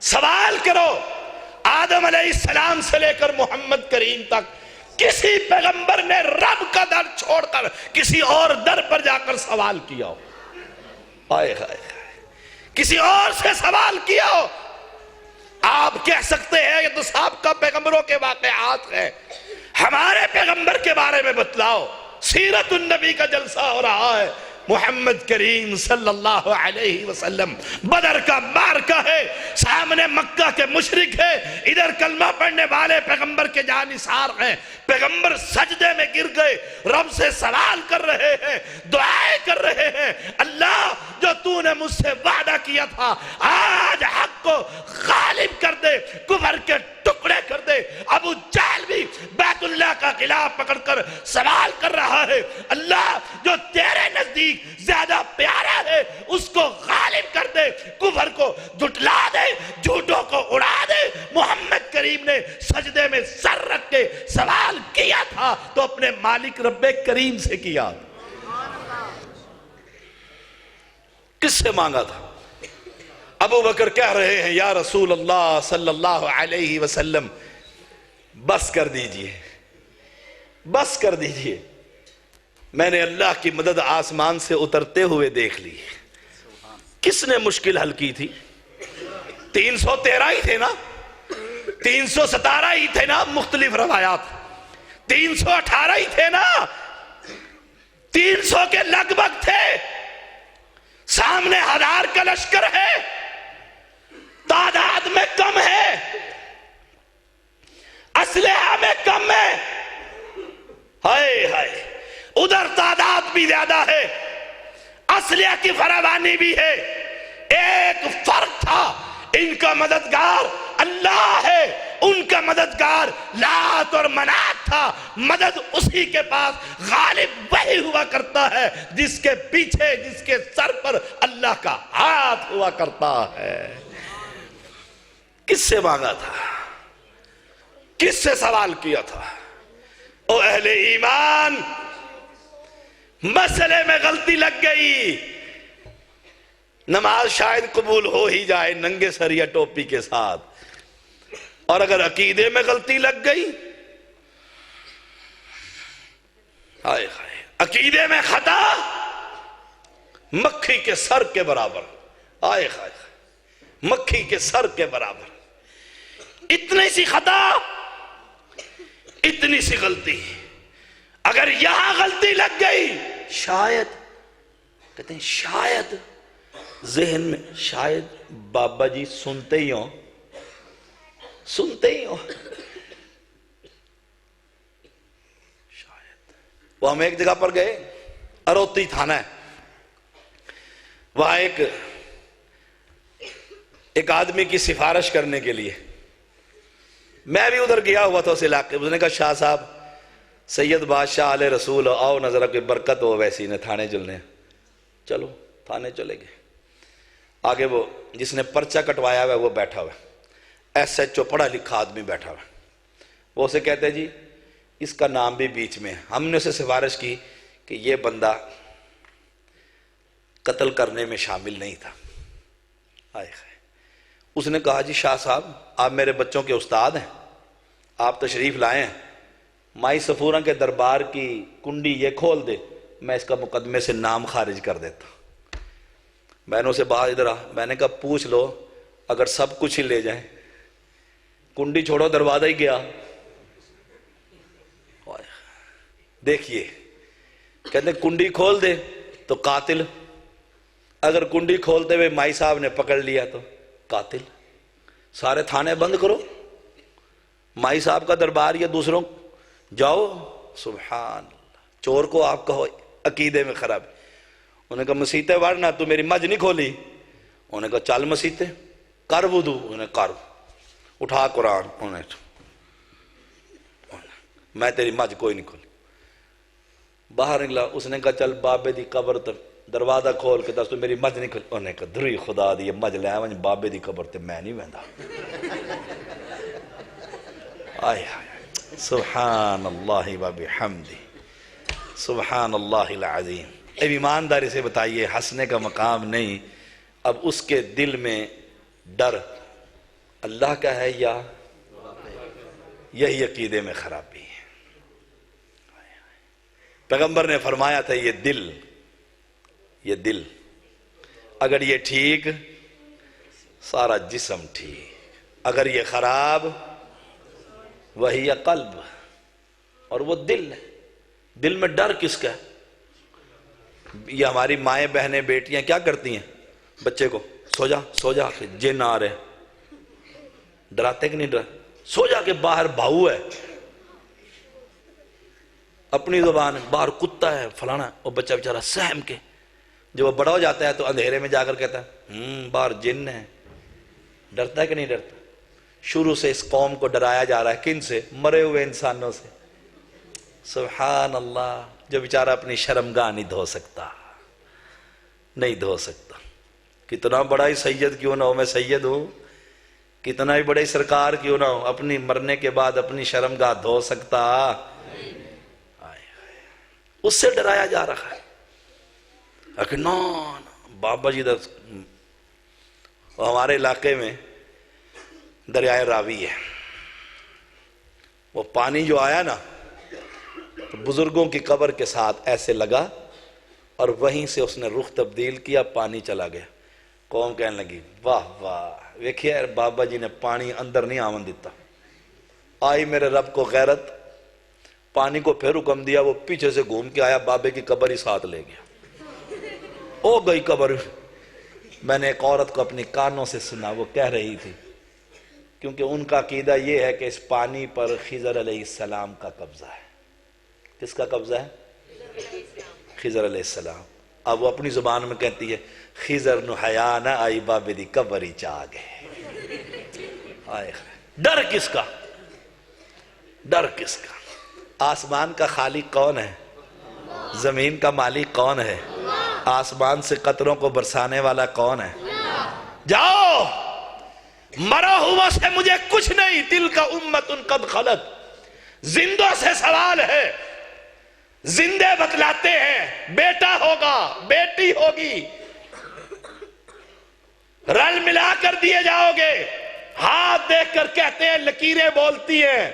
Speaker 3: سوال کرو۔ آدم علیہ السلام سے لے کر محمد کریم تک کسی پیغمبر نے رب کا در چھوڑ کر کسی اور در پر جا کر سوال کیا ہو؟ آئے آئے، کسی اور سے سوال کیا ہو؟ آپ کہہ سکتے ہیں یہ تو سابقہ پیغمبروں کے واقعات ہیں، ہمارے پیغمبر کے بارے میں بتلاؤ۔ سیرت النبی کا جلسہ ہو رہا ہے، محمد کریم صلی اللہ علیہ وسلم بدر کا معرکہ ہے، سامنے مکہ کے مشرک ہے، ادھر کلمہ پڑھنے والے پیغمبر کے جانثار ہیں۔ پیغمبر سجدے میں گر گئے، رب سے سوال کر رہے ہیں، دعائیں کر رہے ہیں، اللہ جو تو نے مجھ سے وعدہ کیا تھا آج حق کو غالب کر دے، کفر کے ٹکڑے کر دے۔ ابو جہل بھی بیت اللہ کا قلعہ پکڑ کر سوال کر رہا ہے، اللہ جو تیرے نزدیک زیادہ پیارا ہے اس کو غالب کر دے، کفر کو جھٹلا دے، جھوٹوں کو اڑا دے۔ محمد کریم نے سجدے میں سر رکھ کے سوال کیا تھا تو اپنے مالک رب کریم سے کیا، کس سے مانگا تھا؟ ابو بکر کہہ رہے ہیں یا رسول اللہ صلی اللہ علیہ وسلم بس کر دیجئے، بس کر دیجئے، میں نے اللہ کی مدد آسمان سے اترتے ہوئے دیکھ لی۔ کس نے مشکل حل کی تھی؟ 313 ہی تھے نا، 317 ہی تھے نا، مختلف روایات 318 ہی تھے نا، 300 کے لگ بھگ تھے، سامنے 1000 کا لشکر ہے، تعداد میں کم ہے، اسلحہ میں کم ہے، ہائے ہائے، ادھر تعداد بھی زیادہ ہے، اسلحہ کی فراوانی بھی ہے، ایک فرق تھا، ان کا مددگار اللہ ہے، ان کا مددگار لات اور منات تھا، مدد اسی کے پاس، غالب وہی ہوا کرتا ہے جس کے پیچھے، جس کے سر پر اللہ کا ہاتھ ہوا کرتا ہے۔ کس سے مانگا تھا؟ کس سے سوال کیا تھا؟ او اہل ایمان، مسئلے میں غلطی لگ گئی، نماز شاید قبول ہو ہی جائے ننگے سر یا ٹوپی کے ساتھ، اور اگر عقیدے میں غلطی لگ گئی، ہائے ہائے، عقیدے میں خطا مکھی کے سر کے برابر، ہائے ہائے، مکھی کے سر کے برابر، اتنی سی خطا، اتنی سی غلطی، اگر یہاں غلطی لگ گئی، شاید، کہتے ہیں شاید، ذہن میں شاید بابا جی سنتے ہی ہوں، سنتے ہی ہوں، شاید۔ وہ ہم ایک جگہ پر گئے، اروتی تھانہ ہے، وہاں ایک آدمی کی سفارش کرنے کے لیے میں بھی ادھر گیا ہوا تھا اس علاقے، اس نے کہا شاہ صاحب سید بادشاہ آل رسول آؤ نظرہ کوئی برکت ہو ویسی نے تھانے چلنے، چلو تھانے چلے گئے، آگے وہ جس نے پرچہ کٹوایا ہوا وہ بیٹھا ہوا، ایس ایچ او پڑھا لکھا آدمی بیٹھا ہوا، وہ اسے کہتے جی اس کا نام بھی بیچ میں، ہم نے اسے سفارش کی کہ یہ بندہ قتل کرنے میں شامل نہیں تھا، آئے خیر، اس نے کہا جی شاہ صاحب آپ میرے بچوں کے استاد ہیں، آپ تشریف لائے ہیں، مائی صفورہ کے دربار کی کنڈی یہ کھول دے، میں اس کا مقدمے سے نام خارج کر دیتا ہوں۔ میں نے اسے باہر ادھر میں نے کہا پوچھ لو اگر سب کچھ ہی لے جائیں، کنڈی چھوڑو دروازہ ہی گیا، دیکھیے کہتے ہیں کنڈی کھول دے تو قاتل، اگر کنڈی کھولتے ہوئے مائی صاحب نے پکڑ لیا تو قاتل، سارے تھانے بند کرو، مائی صاحب کا دربار یا دوسروں جاؤ، سبحان اللہ، چور کو آپ کہو عقیدے میں خراب، انہوں نے کہا مسیطے ورنہ تو میری مجھ نہیں کھولی، انہوں نے کہا چل مسیطے کر وضو، انہوں نے کر، اٹھا قرآن، انہوں نے میں تیری مجھ کوئی نہیں کھولی، باہر نکلا، اس نے کہا چل بابے دی قبر تک دروازہ کھول کے دس تو میری مجھ نہیں کھولی، انہوں نے کہا دری خدا دی مجھ لے آئے بابے دی قبر تے میں نہیں ویندا، آئے آئے سبحان اللہ و بحمدہ سبحان اللہ العظیم۔ اب ایمانداری سے بتائیے ہنسنے کا مقام نہیں، اب اس کے دل میں ڈر اللہ کا ہے یا یہی عقیدے میں خرابی ہے؟ پیغمبر نے فرمایا تھا یہ دل اگر یہ ٹھیک سارا جسم ٹھیک، اگر یہ خراب وہی قلب، اور وہ دل ہے، دل میں ڈر کس کا ہے؟ یہ ہماری مائیں بہنیں بیٹیاں کیا کرتی ہیں بچے کو سو جا جن آ رہے، ڈراتے کہ نہیں ڈرا، سو جا کے باہر بھاؤ ہے، اپنی زبان باہر کتا ہے فلانا، اور بچہ بیچارہ سہم کے، جب وہ بڑا ہو جاتا ہے تو اندھیرے میں جا کر کہتا ہے باہر جن ہے، ڈرتا ہے کہ نہیں ڈرتا؟ شروع سے اس قوم کو ڈرایا جا رہا ہے کن سے؟ مرے ہوئے انسانوں سے، سبحان اللہ، جو بیچارہ اپنی شرمگاہ نہیں دھو سکتا، نہیں دھو سکتا، کتنا بڑا ہی سید کیوں نہ ہو، میں سید ہوں، کتنا ہی بڑے سرکار کیوں نہ ہو، اپنی مرنے کے بعد اپنی شرمگاہ دھو سکتا؟ اس سے ڈرایا جا رہا ہے، لیکن بابا جی اور ہمارے علاقے میں دریائے راوی ہے، وہ پانی جو آیا نا تو بزرگوں کی قبر کے ساتھ ایسے لگا اور وہیں سے اس نے رخ تبدیل کیا، پانی چلا گیا۔ قوم کہنے لگی واہ واہ، ویکھیا بابا جی نے پانی اندر نہیں آون دیتا۔ آئی میرے رب کو غیرت، پانی کو پھر حکم دیا، وہ پیچھے سے گھوم کے آیا، بابے کی قبر ہی ساتھ لے گیا۔ او گئی قبر۔ میں نے ایک عورت کو اپنی کانوں سے سنا، وہ کہہ رہی تھی، کیونکہ ان کا عقیدہ یہ ہے کہ اس پانی پر خضر علیہ السلام کا قبضہ ہے۔ کس کا قبضہ ہے؟ خضر علیہ السلام۔ اب وہ اپنی زبان میں کہتی ہے خضر نو حیا نہ آئی بابے دی قبر چا گئے۔ ڈر کس کا؟ ڈر کس کا؟ آسمان کا خالق کون ہے؟ زمین کا مالک کون ہے؟ آسمان سے قطروں کو برسانے والا کون ہے؟ جاؤ، مرا ہوا سے مجھے کچھ نہیں، دل کا امت قد خلت۔ زندوں سے سوال ہے، زندے بتلاتے ہیں بیٹا ہوگا، بیٹی ہوگی، رل ملا کر دیے جاؤ گے۔ ہاتھ دیکھ کر کہتے ہیں لکیریں بولتی ہیں،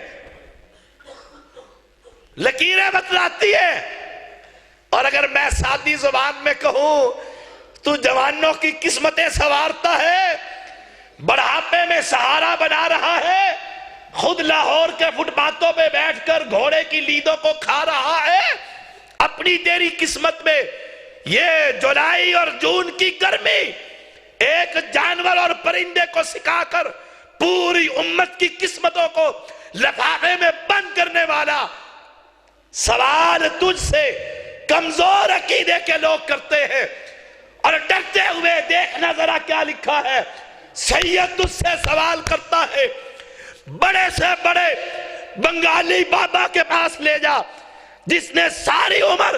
Speaker 3: لکیریں بتلاتی ہیں۔ اور اگر میں سادی زبان میں کہوں تو جوانوں کی قسمتیں سنوارتا ہے، بڑھاپے میں سہارا بنا رہا ہے، خود لاہور کے فٹ پاتھوں پہ بیٹھ کر گھوڑے کی لیدوں کو کھا رہا ہے۔ اپنی تیری قسمت میں یہ جولائی اور جون کی گرمی ایک جانور اور پرندے کو سکھا کر پوری امت کی قسمتوں کو لفافے میں بند کرنے والا سوال تجھ سے کمزور عقیدے کے لوگ کرتے ہیں، اور ڈرتے ہوئے دیکھنا ذرا کیا لکھا ہے۔ سید تجھ سے سوال کرتا ہے، بڑے سے بڑے بنگالی بابا کے پاس لے جا جس نے ساری عمر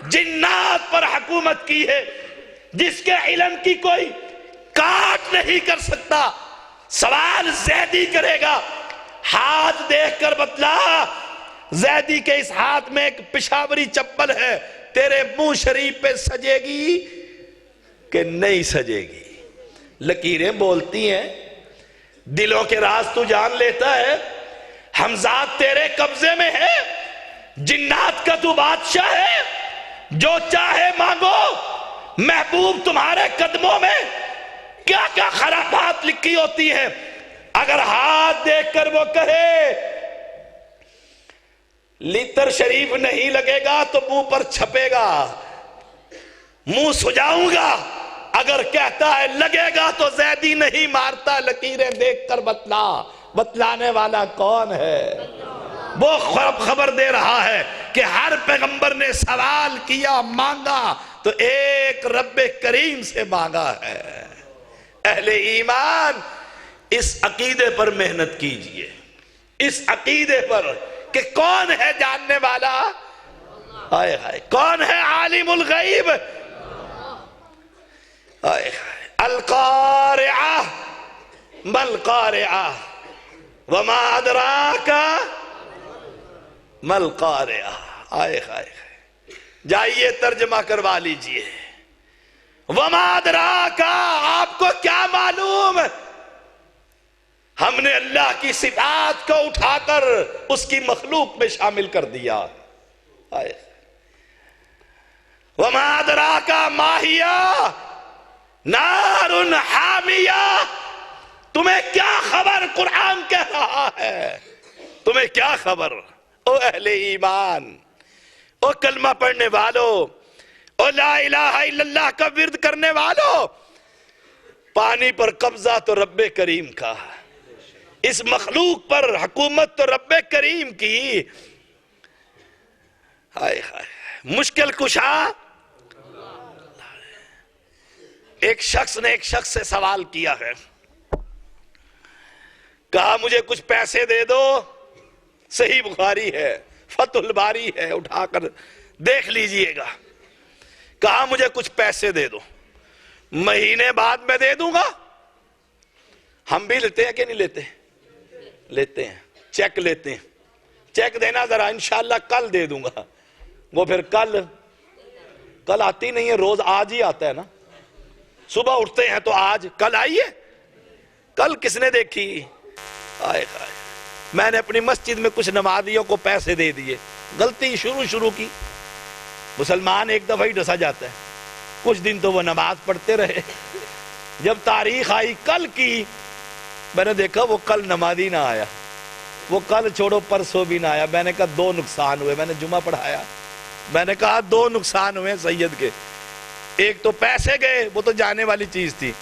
Speaker 3: جنات پر حکومت کی ہے، جس کے علم کی کوئی کاٹ نہیں کر سکتا۔ سوال زیدی کرے گا، ہاتھ دیکھ کر بتلا، زیدی کے اس ہاتھ میں ایک پشاوری چپل ہے، تیرے منہ شریف پہ سجے گی کہ نہیں سجے گی؟ لکیریں بولتی ہیں، دلوں کے راز تو جان لیتا ہے، ہمزاد تیرے قبضے میں ہے، جنات کا تو بادشاہ ہے، جو چاہے مانگو، محبوب تمہارے قدموں میں۔ کیا کیا خرابات لکھی ہوتی ہیں۔ اگر ہاتھ دیکھ کر وہ کہے لیتر شریف نہیں لگے گا تو منہ پر چھپے گا، منہ سجاؤں گا۔ اگر کہتا ہے لگے گا تو زیدی نہیں مارتا، لکیریں دیکھ کر بتلا، بتلانے والا کون ہے؟ وہ خبر دے رہا ہے کہ ہر پیغمبر نے سوال کیا، مانگا تو ایک رب کریم سے مانگا ہے۔ اہل ایمان اس عقیدے پر محنت کیجئے، اس عقیدے پر کہ کون ہے جاننے والا؟ آئے ہائے، کون ہے عالم الغیب؟ آئے ہائے، القارعہ ما القارعہ وما ادراک ما القارعہ۔ آئے ہائے، جائیے ترجمہ کروا لیجئے۔ وما ادراک، آپ کو کیا معلوم؟ ہم نے اللہ کی صفات کو اٹھا کر اس کی مخلوق میں شامل کر دیا۔ وما ادراک ما ہی نار حامیہ، تمہیں کیا خبر؟ قرآن کہہ رہا ہے، تمہیں کیا خبر؟ او اہل ایمان، او کلمہ پڑھنے والو، او لا الہ الا اللہ کا ورد کرنے والو، پانی پر قبضہ تو رب کریم کا، اس مخلوق پر حکومت تو رب کریم کی۔ ہائے ہائے، مشکل کشا۔ ایک شخص نے ایک شخص سے سوال کیا ہے، کہا مجھے کچھ پیسے دے دو، صحیح بخاری ہے، فتح الباری ہے، اٹھا کر دیکھ لیجئے گا۔ کہا مجھے کچھ پیسے دے دو، مہینے بعد میں دے دوں گا۔ ہم بھی لیتے ہیں کہ نہیں لیتے؟ لیتے ہیں، چیک لیتے ہیں، چیک دینا ذرا، انشاءاللہ کل دے دوں گا۔ وہ پھر کل آتی نہیں ہے، روز آج ہی آتا ہے نا۔ صبح اٹھتے ہیں تو آج کل آئیے، کل کس نے دیکھی؟ آئے خائے میں نے اپنی مسجد میں کچھ نمازیوں کو پیسے دے دیے، غلطی شروع کی۔ مسلمان ایک دفعہ ہی ڈسا جاتا ہے، کچھ دن تو وہ نماز پڑھتے رہے، جب تاریخ آئی کل کی، میں نے دیکھا وہ کل نمازی نہ آیا، وہ کل چھوڑو پرسوں بھی نہ آیا۔ میں نے کہا دو نقصان ہوئے، میں نے جمعہ پڑھایا، میں نے کہا دو نقصان ہوئے سید کے، ایک تو پیسے گئے، وہ تو جانے والی چیز تھی،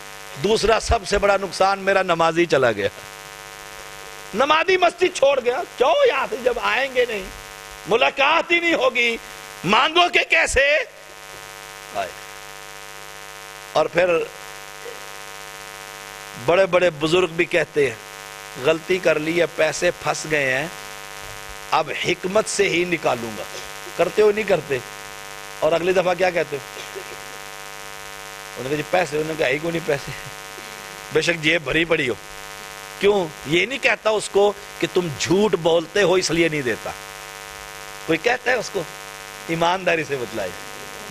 Speaker 3: دوسرا سب سے بڑا نقصان میرا نمازی چلا گیا، نمازی مسجد چھوڑ گیا۔ کیوں؟ یہاں سے جب آئیں گے نہیں، ملاقات ہی نہیں ہوگی، مانگو کہ کیسے آئے۔ اور پھر بڑے بڑے بزرگ بھی کہتے ہیں غلطی کر لی ہے، پیسے پھنس گئے ہیں، اب حکمت سے ہی نکالوں گا۔ کرتے ہو نہیں کرتے؟ اور اگلی دفعہ کیا کہتے ہو؟ انہوں نے کہا جی پیسے، انہوں نے کہا ہی کو نہیں پیسے، بے شک جیب بھری پڑی ہو۔ کیوں؟ یہ نہیں کہتا اس کو کہ تم جھوٹ بولتے ہو اس لیے نہیں دیتا، کوئی کہتا ہے اس کو ایمانداری سے بتلائی؟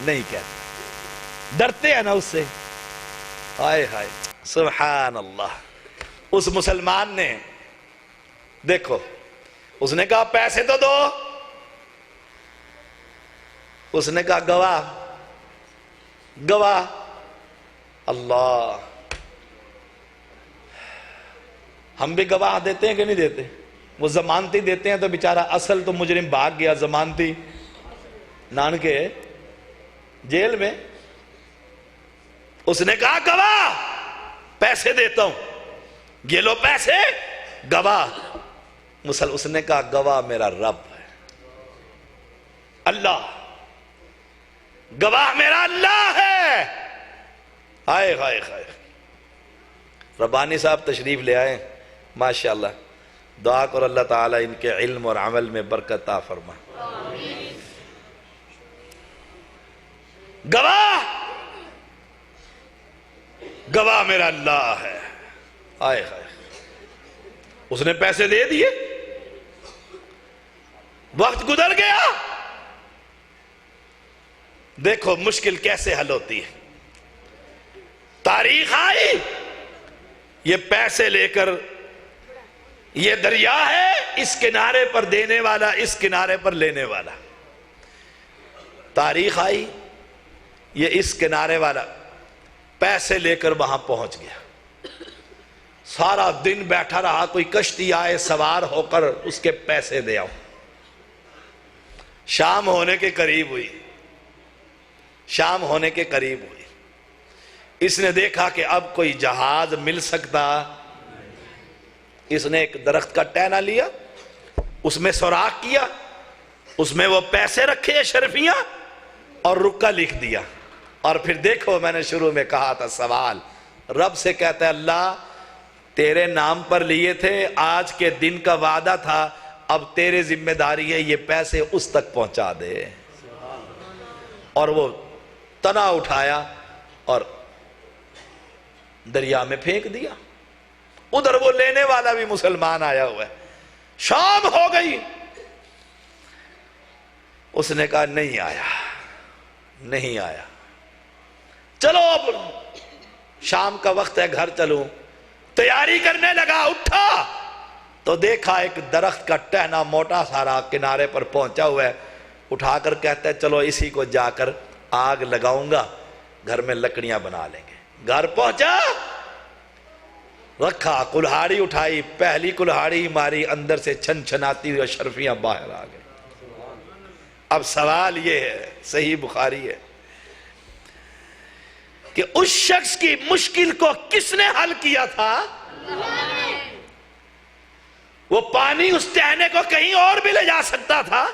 Speaker 3: نہیں کہتا، ڈرتے ہیں نا اس سے۔ ہائے ہائے سبحان اللہ۔ اس مسلمان نے دیکھو، اس نے کہا پیسے تو دو، اس نے کہا گواہ، گواہ اللہ، ہم بھی گواہ دیتے ہیں کہ نہیں دیتے؟ وہ ضمانتی دیتے ہیں تو بیچارہ اصل تو مجرم بھاگ گیا، ضمانتی نان کے جیل میں۔ اس نے کہا گواہ پیسے دیتا ہوں، یہ لو پیسے، گواہ۔ اس نے کہا گواہ میرا رب ہے، اللہ، گواہ میرا اللہ ہے۔ ہائے ہائے ہائے، ربانی صاحب تشریف لے آئے، ماشاءاللہ، دعا کرو اللہ تعالیٰ ان کے علم اور عمل میں برکت عطا فرما۔ گواہ، گواہ میرا اللہ ہے۔ آئے ہائے، اس نے پیسے دے دیے، وقت گزر گیا۔ دیکھو مشکل کیسے حل ہوتی ہے۔ تاریخ آئی، یہ پیسے لے کر، یہ دریا ہے، اس کنارے پر دینے والا، اس کنارے پر لینے والا۔ تاریخ آئی، یہ اس کنارے والا پیسے لے کر وہاں پہنچ گیا، سارا دن بیٹھا رہا، کوئی کشتی آئے سوار ہو کر اس کے پیسے دے آؤ۔ شام ہونے کے قریب ہوئی، شام ہونے کے قریب ہوئی، اس نے دیکھا کہ اب کوئی جہاز مل سکتا، اس نے ایک درخت کا ٹہنا لیا، اس میں سوراخ کیا، اس میں وہ پیسے رکھے اشرفیاں اور رکا لکھ دیا۔ اور پھر دیکھو، میں نے شروع میں کہا تھا سوال، رب سے کہتا ہے اللہ تیرے نام پر لیے تھے، آج کے دن کا وعدہ تھا، اب تیرے ذمہ داری ہے یہ پیسے اس تک پہنچا دے۔ اور وہ تنا اٹھایا اور دریا میں پھینک دیا۔ ادھر وہ لینے والا بھی مسلمان آیا ہوا ہے، شام ہو گئی، اس نے کہا نہیں آیا، نہیں آیا، چلو اب شام کا وقت ہے، گھر چلوں۔ تیاری کرنے لگا، اٹھا تو دیکھا ایک درخت کا ٹہنا موٹا سارا کنارے پر پہنچا ہوا ہے، اٹھا کر کہتا ہے چلو اسی کو جا کر آگ لگاؤں گا، گھر میں لکڑیاں بنا لیں گے۔ گھر پہنچا، رکھا، کلہاڑی اٹھائی، پہلی کلہاڑی ماری، اندر سے چھن چھناتی ہوئی اشرفیاں باہر آ گئی۔ اب سوال یہ ہے، صحیح بخاری ہے، کہ اس شخص کی مشکل کو کس نے حل کیا تھا؟ وہ پانی اس ٹہنے کو کہیں اور بھی لے جا سکتا تھا،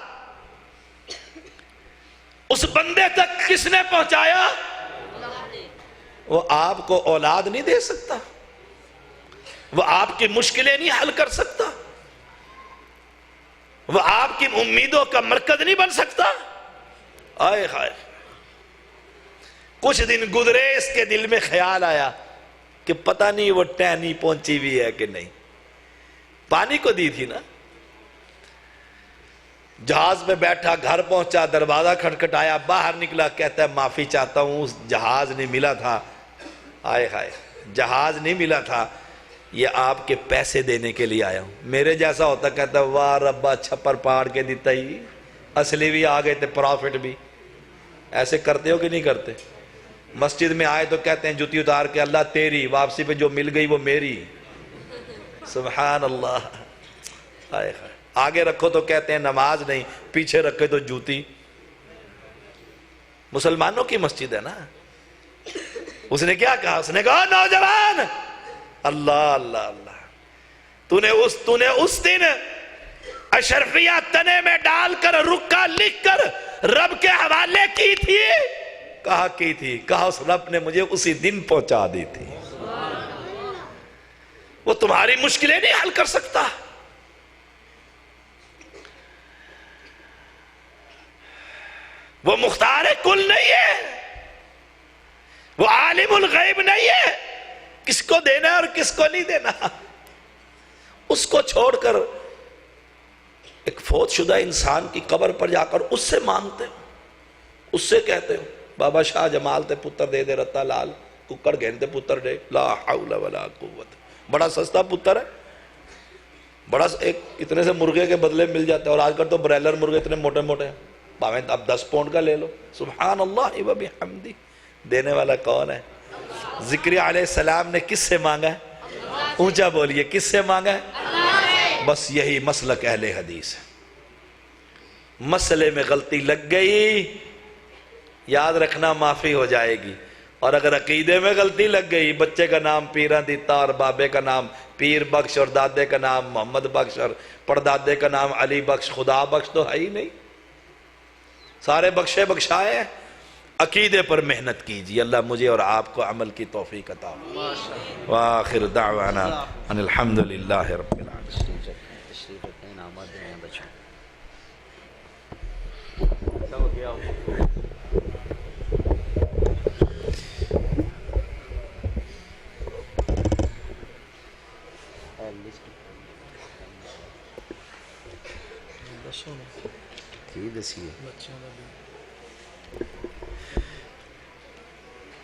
Speaker 3: اس بندے تک کس نے پہنچایا؟ وہ آپ کو اولاد نہیں دے سکتا، وہ آپ کی مشکلیں نہیں حل کر سکتا، وہ آپ کی امیدوں کا مرکز نہیں بن سکتا؟ آئے خائے، کچھ دن گزرے، اس کے دل میں خیال آیا کہ پتہ نہیں وہ ٹہنی پہنچی بھی ہے کہ نہیں، پانی کو دی تھی نا۔ جہاز میں بیٹھا، گھر پہنچا، دروازہ کھٹکھٹایا، باہر نکلا، کہتا ہے معافی چاہتا ہوں، اس جہاز نہیں ملا تھا، ہائے ہائے، جہاز نہیں ملا تھا، یہ آپ کے پیسے دینے کے لیے آیا ہوں. میرے جیسا ہوتا کہتا واہ ربا چھپر پاڑ کے دیتا ہی، اصلی بھی آ گئے تھے، پرافٹ بھی. ایسے کرتے ہو کہ نہیں کرتے؟ مسجد میں آئے تو کہتے ہیں جوتی اتار کے اللہ تیری، واپسی پہ جو مل گئی وہ میری. سبحان اللہ. ہائے ہائے، آگے رکھو تو کہتے ہیں نماز نہیں، پیچھے رکھے تو جوتی. مسلمانوں کی مسجد ہے نا. اس نے کیا کہا؟ اس نے کہا نوجوان، اللہ اللہ اللہ، تو نے اس دن اشرفیہ تنے میں ڈال کر رکا لکھ کر رب کے حوالے کی تھی. کہا کی تھی؟ کہا اس رب نے مجھے اسی دن پہنچا دی تھی. وہ تمہاری مشکلیں نہیں حل کر سکتا. وہ مختار کل نہیں ہے، وہ عالم الغیب نہیں ہے، کس کو دینا ہے اور کس کو نہیں دینا. اس کو چھوڑ کر ایک فوت شدہ انسان کی قبر پر جا کر اس سے مانگتے ہو، اس سے کہتے ہو بابا شاہ جمال تے پتر دے دے رتا لال ککڑ گھن تے پتر دے، لا حول ولا قوت. بڑا سستا پتر ہے، بڑا ایک اتنے سے مرغے کے بدلے مل جاتا ہے. اور آج کل تو برائلر مرغے اتنے موٹے موٹے ہیں، باویں اب 10 پاؤنڈ کا لے لو. سبحان اللہ و بحمدہ. دینے والا کون ہے؟ ذکری علیہ السلام نے کس سے مانگا ہے؟ اونچا بولیے، کس سے مانگا ہے؟ بس یہی مسلک اہل حدیث ہے. مسئلے میں غلطی لگ گئی، یاد رکھنا معافی ہو جائے گی. اور اگر عقیدے میں غلطی لگ گئی، بچے کا نام پیراں دیتا اور بابے کا نام پیر بخش اور دادے کا نام محمد بخش اور پردادے کا نام علی بخش، خدا بخش تو ہے ہی نہیں. سارے بخشے بخشائے ہیں. عقیدے پر محنت کیجیے. اللہ مجھے اور آپ کو عمل کی توفیق عطا فرمائے. وآخر دعوانا ان الحمدللہ رب العالمین.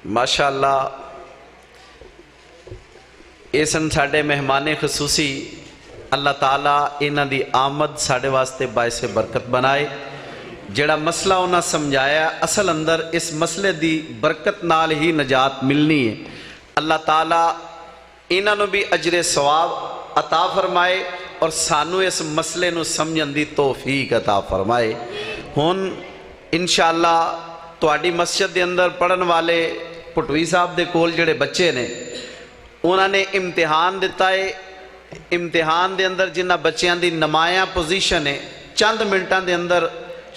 Speaker 2: ماشاءاللہ یہ سن ساڑے مہمان خصوصی. اللہ تعالیٰ انہاں دی آمد ساڑے واسطے باعث برکت بنائے. جڑا مسئلہ انہاں سمجھایا، اصل اندر اس مسئلے دی برکت نال ہی نجات ملنی ہے. اللہ تعالیٰ انہاں نو بھی اجر ثواب عطا فرمائے اور سانو اس مسئلے نو سمجھن دی توفیق عطا فرمائے. ہن انشاءاللہ تواڈی مسجد دے اندر پڑھن والے پٹوی صاحب دے کول جڑے بچے نے، انہاں نے امتحان دیتا ہے. امتحان دے اندر جنہ بچیاں دی نمایاں پوزیشن ہے، چند منٹاں دے اندر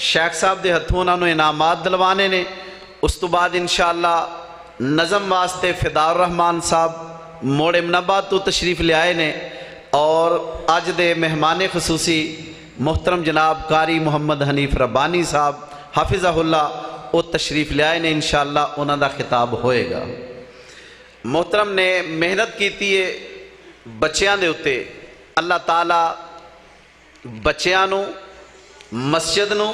Speaker 2: شیخ صاحب دے ہتھوں انہاں نو انعامات دلوانے نے. اس تو بعد انشاءاللہ نظم واسطے فدا الرحمان صاحب موڑ امناباد تو تشریف لے آئے نے، اور اج دے مہمان خصوصی محترم جناب قاری محمد حنیف ربانی صاحب حافظہ اللہ وہ تشریف لے آئے نے. انشاءاللہ انہاں دا خطاب ہوئے گا. محترم نے محنت کیتی ہے بچیاں دے اتے. اللہ تعالیٰ بچیاں نو، مسجد نو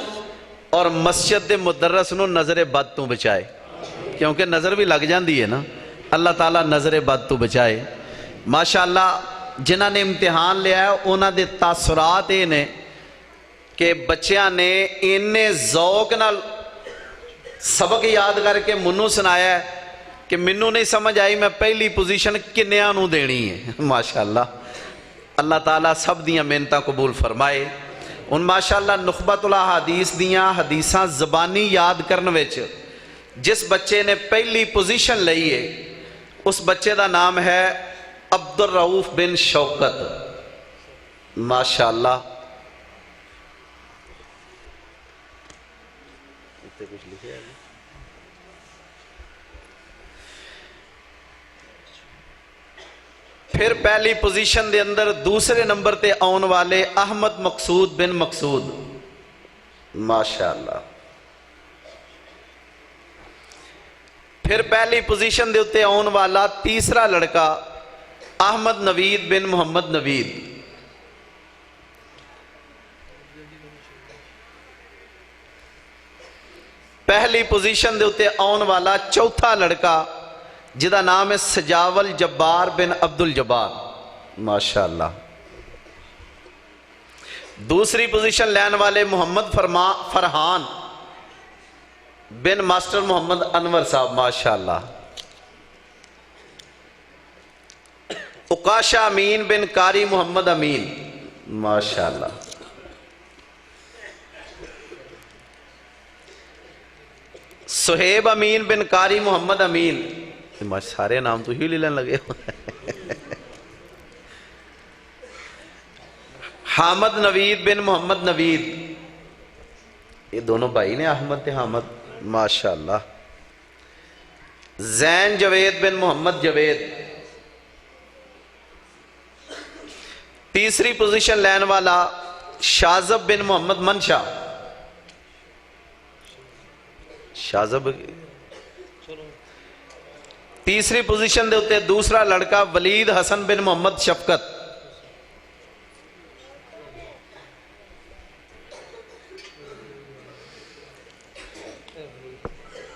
Speaker 2: اور مسجد دے مدرس نو نظر بد تو بچائے، کیونکہ نظر بھی لگ جاندی ہے نا. اللہ تعالیٰ نظر بد تو بچائے. ماشاءاللہ جنہاں نے امتحان لیا ہے انہاں دے تاثرات یہ نے کہ بچیاں نے انہیں ذوق نال سبق یاد کر کے منو سنایا ہے کہ منو نہیں سمجھ آئی میں پہلی پوزیشن کنیاں نو دینی ہے. ماشاءاللہ اللہ تعالیٰ سب دیاں محنتاں قبول فرمائے. ان ماشاءاللہ نخبت الاحادیث دیاں حدیثاں زبانی یاد کرنے وچ جس بچے نے پہلی پوزیشن لئی ہے اس بچے دا نام ہے عبد الرؤف بن شوکت. ماشاءاللہ پھر پہلی پوزیشن دے اندر دوسرے نمبر تے آن والے احمد مقصود بن مقصود. ماشاءاللہ پھر پہلی پوزیشن دے اتے آن والا تیسرا لڑکا احمد نوید بن محمد نوید. پہلی پوزیشن دے اتے آن والا چوتھا لڑکا جدا نام ہے سجاول جبار بن عبد الجبار، ماشاءاللہ۔ دوسری پوزیشن لینے والے محمد فرحان بن ماسٹر محمد انور صاحب، ماشاءاللہ۔ اقاشہ امین بن قاری محمد امین، ماشاءاللہ۔ سہیب امین بن قاری محمد امین، سارے نام تو ہی لینے لگے۔ حامد نوید بن محمد نوید، یہ دونوں بھائی نے، احمد تے حامد، ماشاءاللہ۔ زین جوید بن محمد جوید۔ تیسری پوزیشن لین والا شازب بن محمد منشا، شازب۔ تیسری پوزیشن دے ہوتے دوسرا لڑکا ولید حسن بن محمد شفقت۔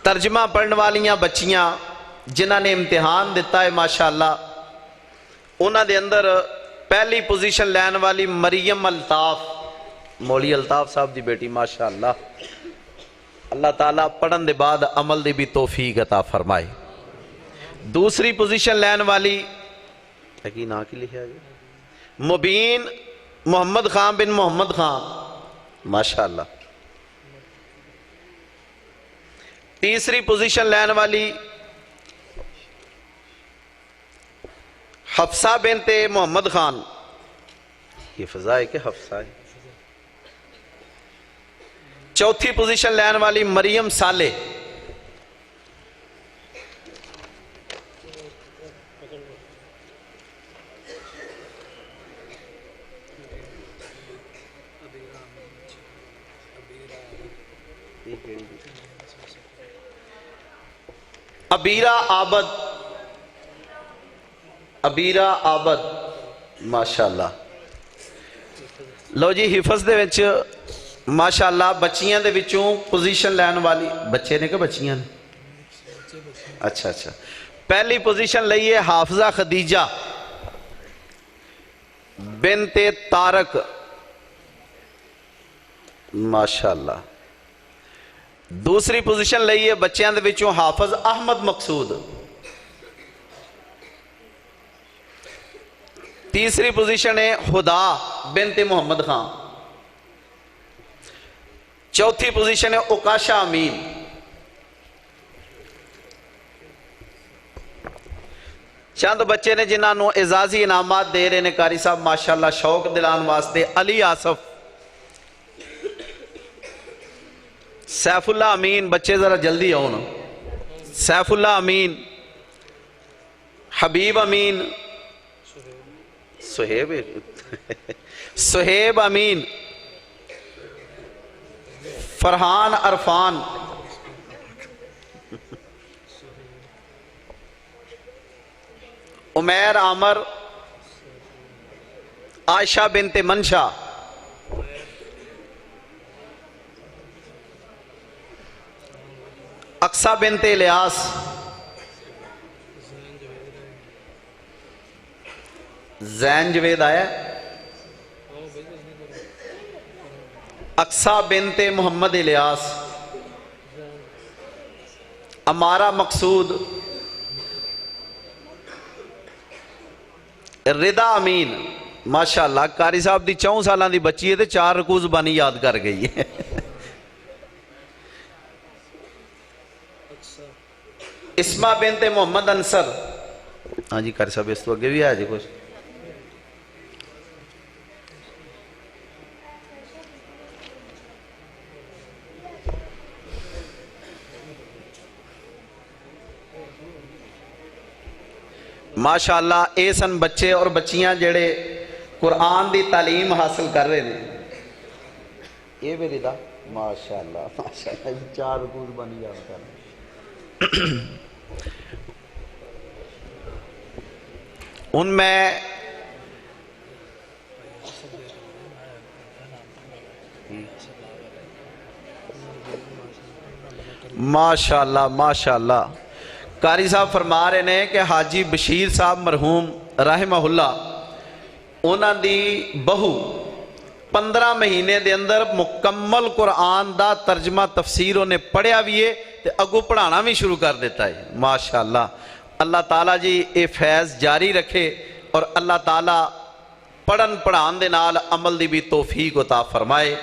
Speaker 2: ترجمہ پڑھنے والیاں بچیاں جنہاں نے امتحان دیتا ہے ماشاءاللہ، انہاں دے اندر پہلی پوزیشن لین والی مریم الطاف، مولی الطاف صاحب دی بیٹی، ماشاءاللہ۔ اللہ تعالیٰ پڑھن دے بعد عمل دی بھی توفیق عطا فرمائے۔ دوسری پوزیشن لین والی نا کی لکھا گیا مبین محمد خان بن محمد خان، ماشاءاللہ۔ تیسری پوزیشن لین والی حفصہ بنت محمد خان، یہ فضا ہے کہ حفصہ ہے۔ چوتھی پوزیشن لین والی مریم صالح، ابیرہ عابد، ابیرہ عابد، ماشاءاللہ۔ لو جی حفظ دے وچ ماشاءاللہ بچیاں دے وچوں پوزیشن لین والی، بچے نے کہ بچیاں نے؟ اچھا اچھا۔ پہلی پوزیشن لئیے حافظہ خدیجہ بنت طارق، ماشاءاللہ۔ دوسری پوزیشن لئیے بچیاں دے وچوں حافظ احمد مقصود۔ تیسری پوزیشن ہے خدا بنت محمد خان۔ چوتھی پوزیشن ہے اقاشہ امین۔ چند بچے نے جنہاں نو اعزازی انعامات دے رہے نے قاری صاحب ماشاءاللہ شوق دلان واسطے، علی آصف، سیف اللہ امین، بچے ذرا جلدی آؤ نا، سیف اللہ امین، حبیب امین، سہیب امین، فرحان عرفان، عمیر عامر، عائشہ بنت منشا، اقصہ بنت الیاس، زین جوید آیا، اقصہ بنت محمد الیاس، امارہ مقصود، رضا امین، ماشاءاللہ۔ قاری صاحب دی 4 سالان دی بچی ہے تے 4 رکوع زبانی یاد کر گئی ہے۔ اسما بنت محمد انصر، ہاں جی قاری صاحب اس تو اگے بھی آیا جی کچھ۔ ماشاءاللہ اے سن بچے اور بچیاں جڑے قرآن دی تعلیم حاصل کر رہے ہیں۔ یہ بھی رضا ماشاءاللہ ماشاءاللہ 4 رکوع زبانی یاد کر رہے ہیں۔ ان میں ماشاءاللہ ماشاءاللہ قاری صاحب فرما رہے ہیں کہ حاجی بشیر صاحب مرحوم رحمہ اللہ انہاں دی بہو 15 مہینے دے اندر مکمل قرآن دا ترجمہ تفسیر انہیں پڑھیا بھی ہے تے اگو پڑھانا بھی شروع کر دیتا ہے ماشاءاللہ. اللہ تعالیٰ جی اے فیض جاری رکھے اور اللہ تعالیٰ پڑھن پڑھان دے نال عمل دی بھی توفیق عطا فرمائے.